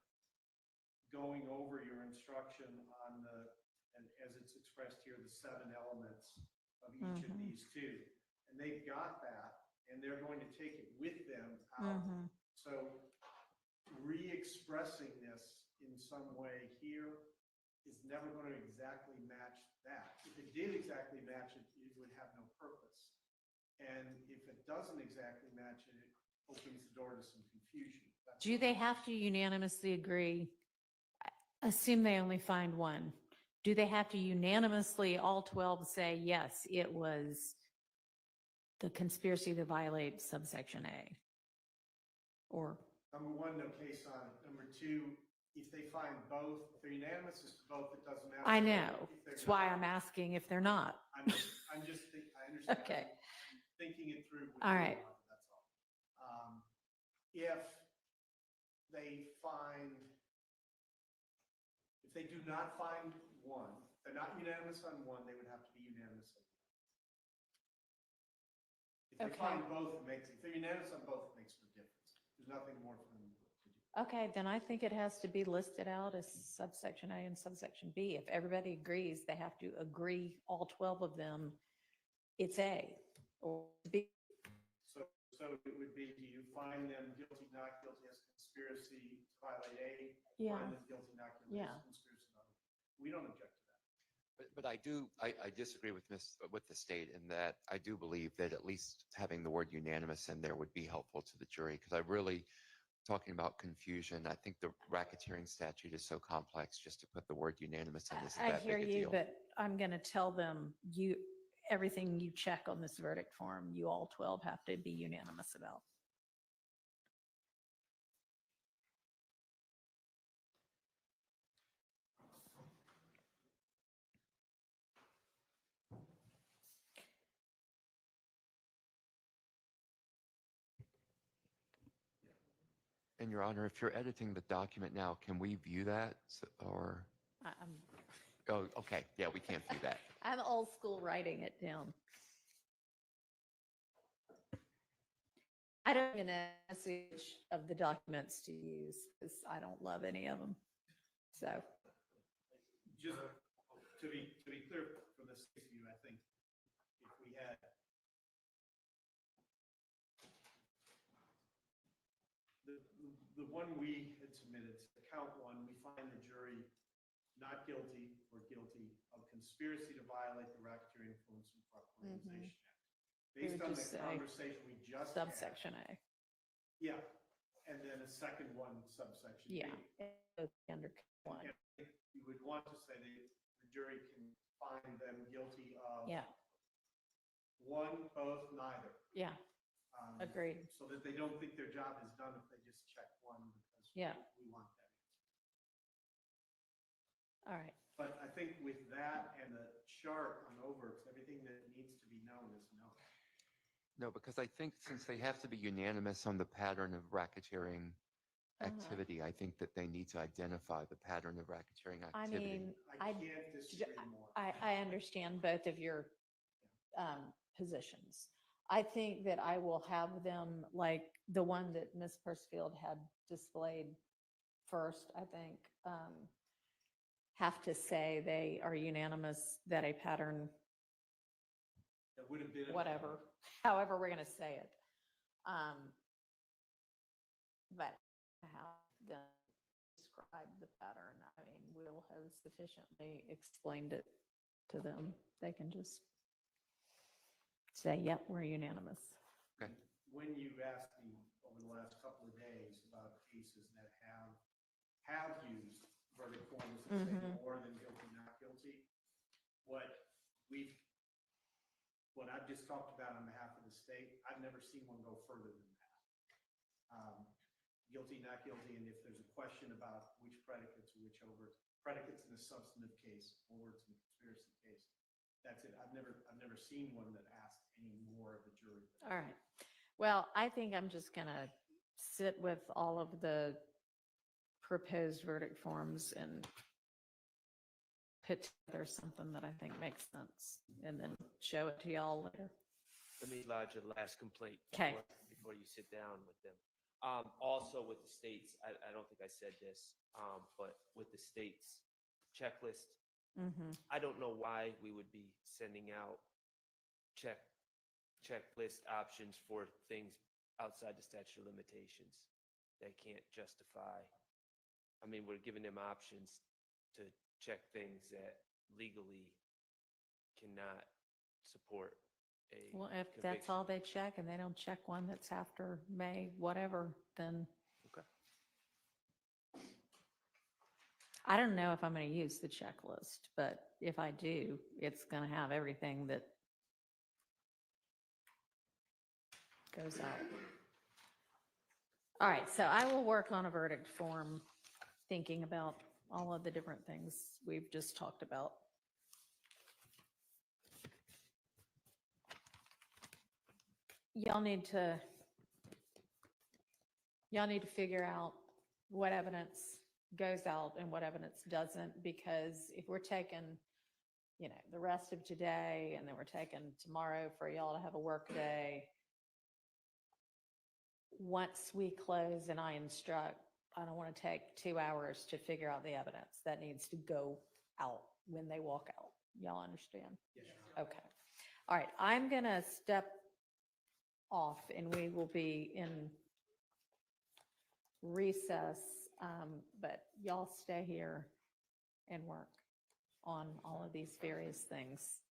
Speaker 1: going over your instruction on and as it's expressed here, the 7 elements of each of these two. And they've got that, and they're going to take it with them out. So re-expressing this in some way here is never going to exactly match that. If it did exactly match it, it would have no purpose. And if it doesn't exactly match it, it opens the door to some confusion.
Speaker 2: Do they have to unanimously agree? Assume they only find one. Do they have to unanimously, all 12, say, yes, it was the conspiracy to violate subsection A? Or?
Speaker 1: Number one, no case on it. Number two, if they find both, if they're unanimous as to both, it doesn't matter.
Speaker 2: I know.
Speaker 1: If they're
Speaker 2: That's why
Speaker 1: not,
Speaker 2: I'm asking if they're not.
Speaker 1: I understand.
Speaker 2: Okay.
Speaker 1: I'm thinking it through. With
Speaker 2: All right.
Speaker 1: That's all. If they find, if they do not find one, they're not unanimous on one, they would have to be unanimous on the other. If they
Speaker 2: Okay.
Speaker 1: find both, if they're unanimous on both, it makes no difference. There's nothing more for them to do.
Speaker 2: Okay, then I think it has to be listed out as subsection A and subsection B. If everybody agrees, they have to agree, all 12 of them, it's A or B.
Speaker 1: So it would be, do you find them guilty, not guilty as conspiracy to violate A?
Speaker 2: Yeah.
Speaker 1: Find them guilty, not guilty
Speaker 2: Yeah.
Speaker 1: as conspiracy not guilty. We don't object to that.
Speaker 5: But I disagree with the state in that I do believe that at least having the word unanimous in there would be helpful to the jury, because I really, talking about confusion, I think the racketeering statute is so complex, just to put the word unanimous in isn't
Speaker 2: I
Speaker 5: that
Speaker 2: hear
Speaker 5: big a
Speaker 2: you,
Speaker 5: deal.
Speaker 2: but I'm going to tell them, everything you check on this verdict form, you all 12 have to be unanimous about.
Speaker 5: And Your Honor, if you're editing the document now, can we view that or?
Speaker 2: I'm
Speaker 5: Oh, okay. Yeah, we can't view that.
Speaker 2: I'm old school writing it down. I don't even know the message of the documents to use because I don't love any of them. So,
Speaker 1: Just to be clear for the sake of you, I think if we had the one we had submitted, count one, we find the jury not guilty or guilty of conspiracy to violate the Racketeering Influence and Corrupt Organization Act.
Speaker 2: We
Speaker 1: Based
Speaker 2: would
Speaker 1: on the
Speaker 2: just say
Speaker 1: conversation we just had.
Speaker 2: subsection A.
Speaker 1: Yeah, and then a second one, subsection B.
Speaker 2: Yeah. Under one.
Speaker 1: And you would want to say that the jury can find them guilty of
Speaker 2: Yeah.
Speaker 1: one, both, neither.
Speaker 2: Yeah. Agreed.
Speaker 1: So that they don't think their job is done if they just check one, because
Speaker 2: Yeah.
Speaker 1: we want that answer.
Speaker 2: All right.
Speaker 1: But I think with that and the chart on overts, everything that needs to be known is known.
Speaker 5: No, because I think since they have to be unanimous on the pattern of racketeering activity, I think that they need to identify the pattern of racketeering
Speaker 2: I
Speaker 5: activity.
Speaker 2: mean,
Speaker 1: I can't disagree more.
Speaker 2: I understand both of your positions. I think that I will have them, like the one that Ms. Persfield had displayed first, I think, have to say they are unanimous that a pattern,
Speaker 1: That would have been.
Speaker 2: whatever, however we're going to say it, but how them describe the pattern. I mean, Will has sufficiently explained it to them. They can just say, yep, we're unanimous.
Speaker 5: Okay.
Speaker 1: When you asked me over the last couple of days about cases that have used verdict forms that say
Speaker 2: Mhm.
Speaker 1: more than guilty, not guilty, what I've just talked about on behalf of the state, I've never seen one go further than that. Guilty, not guilty, and if there's a question about which predicates or which overts, predicates in a substantive case, overts in a conspiracy case, that's it. I've never seen one that asked any more of the jury.
Speaker 2: All right. Well, I think I'm just gonna sit with all of the proposed verdict forms and put together something that I think makes sense and then show it to y'all later.
Speaker 3: Let me lodge a last complaint.
Speaker 2: 'Kay.
Speaker 3: Before you sit down with them. Also with the states, I don't think I said this, but with the states checklist,
Speaker 2: Mm-hmm.
Speaker 3: I don't know why we would be sending out checklist options for things outside the statute of limitations that can't justify. I mean, we're giving them options to check things that legally cannot support a
Speaker 2: Well, if that's all they check and they don't check one that's after May, whatever, then
Speaker 3: Okay.
Speaker 2: I don't know if I'm going to use the checklist, but if I do, it's going to have everything that goes out. All right, so I will work on a verdict form, thinking about all of the different things we've just talked about. Y'all need to figure out what evidence goes out and what evidence doesn't, because if we're taking, the rest of today and then we're taking tomorrow for y'all to have a work day, once we close and I instruct, I don't want to take 2 hours to figure out the evidence. That needs to go out when they walk out. Y'all understand?
Speaker 1: Yes, Your Honor.
Speaker 2: Okay. All right, I'm going to step off and we will be in recess, but y'all stay here and work on all of these various things.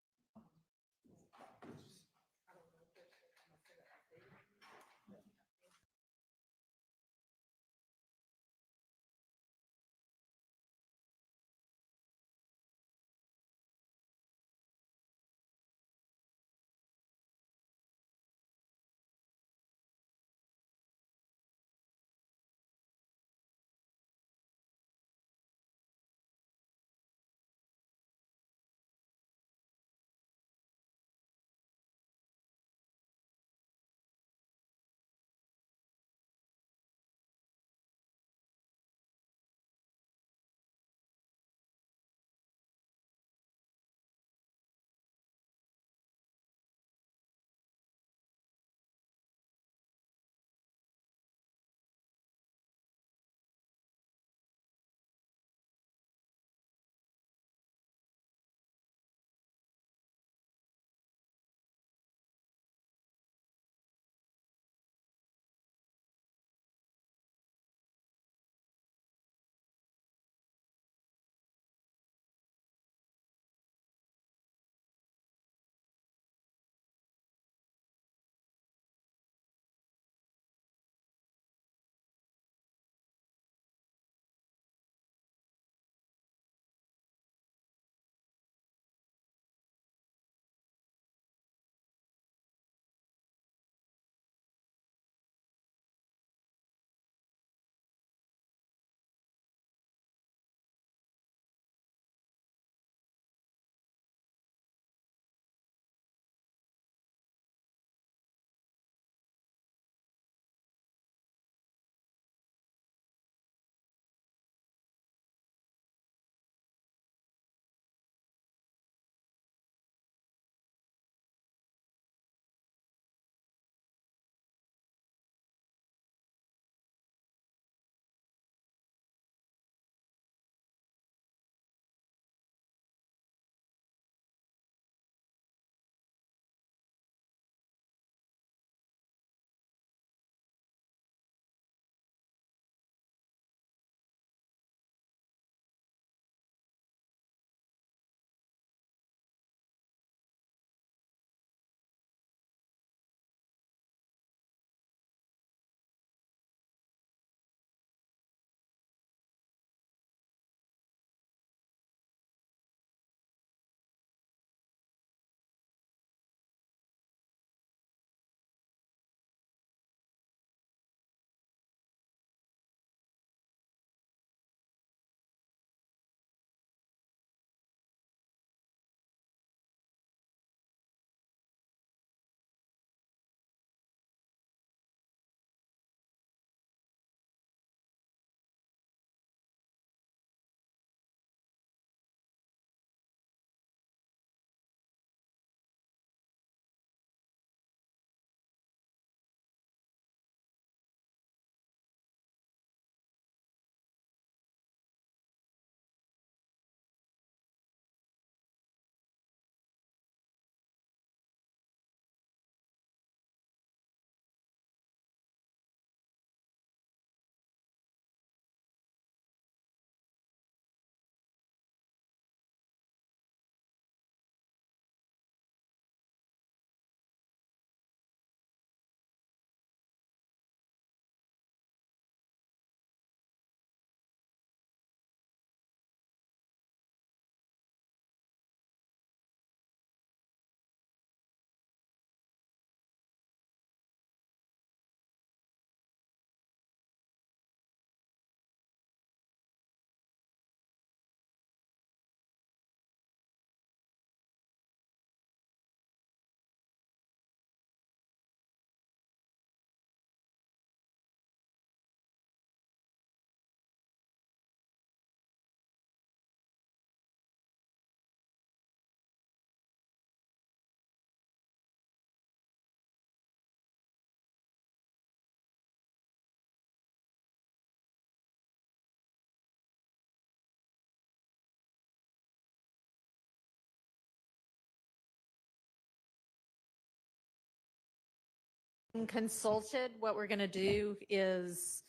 Speaker 2: consulted, what we're going to do is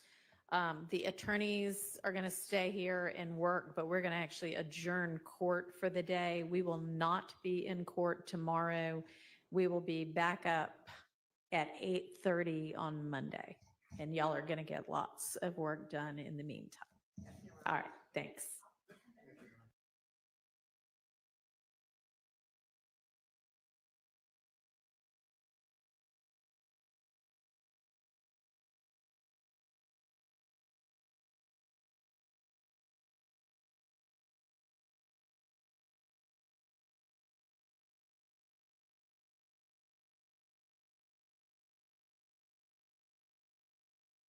Speaker 2: the attorneys are going to stay here and work, but we're going to actually adjourn court for the day. We will not be in court tomorrow. We will be back up at 8:30 on Monday. And y'all are going to get lots of work done in the meantime. All right, thanks.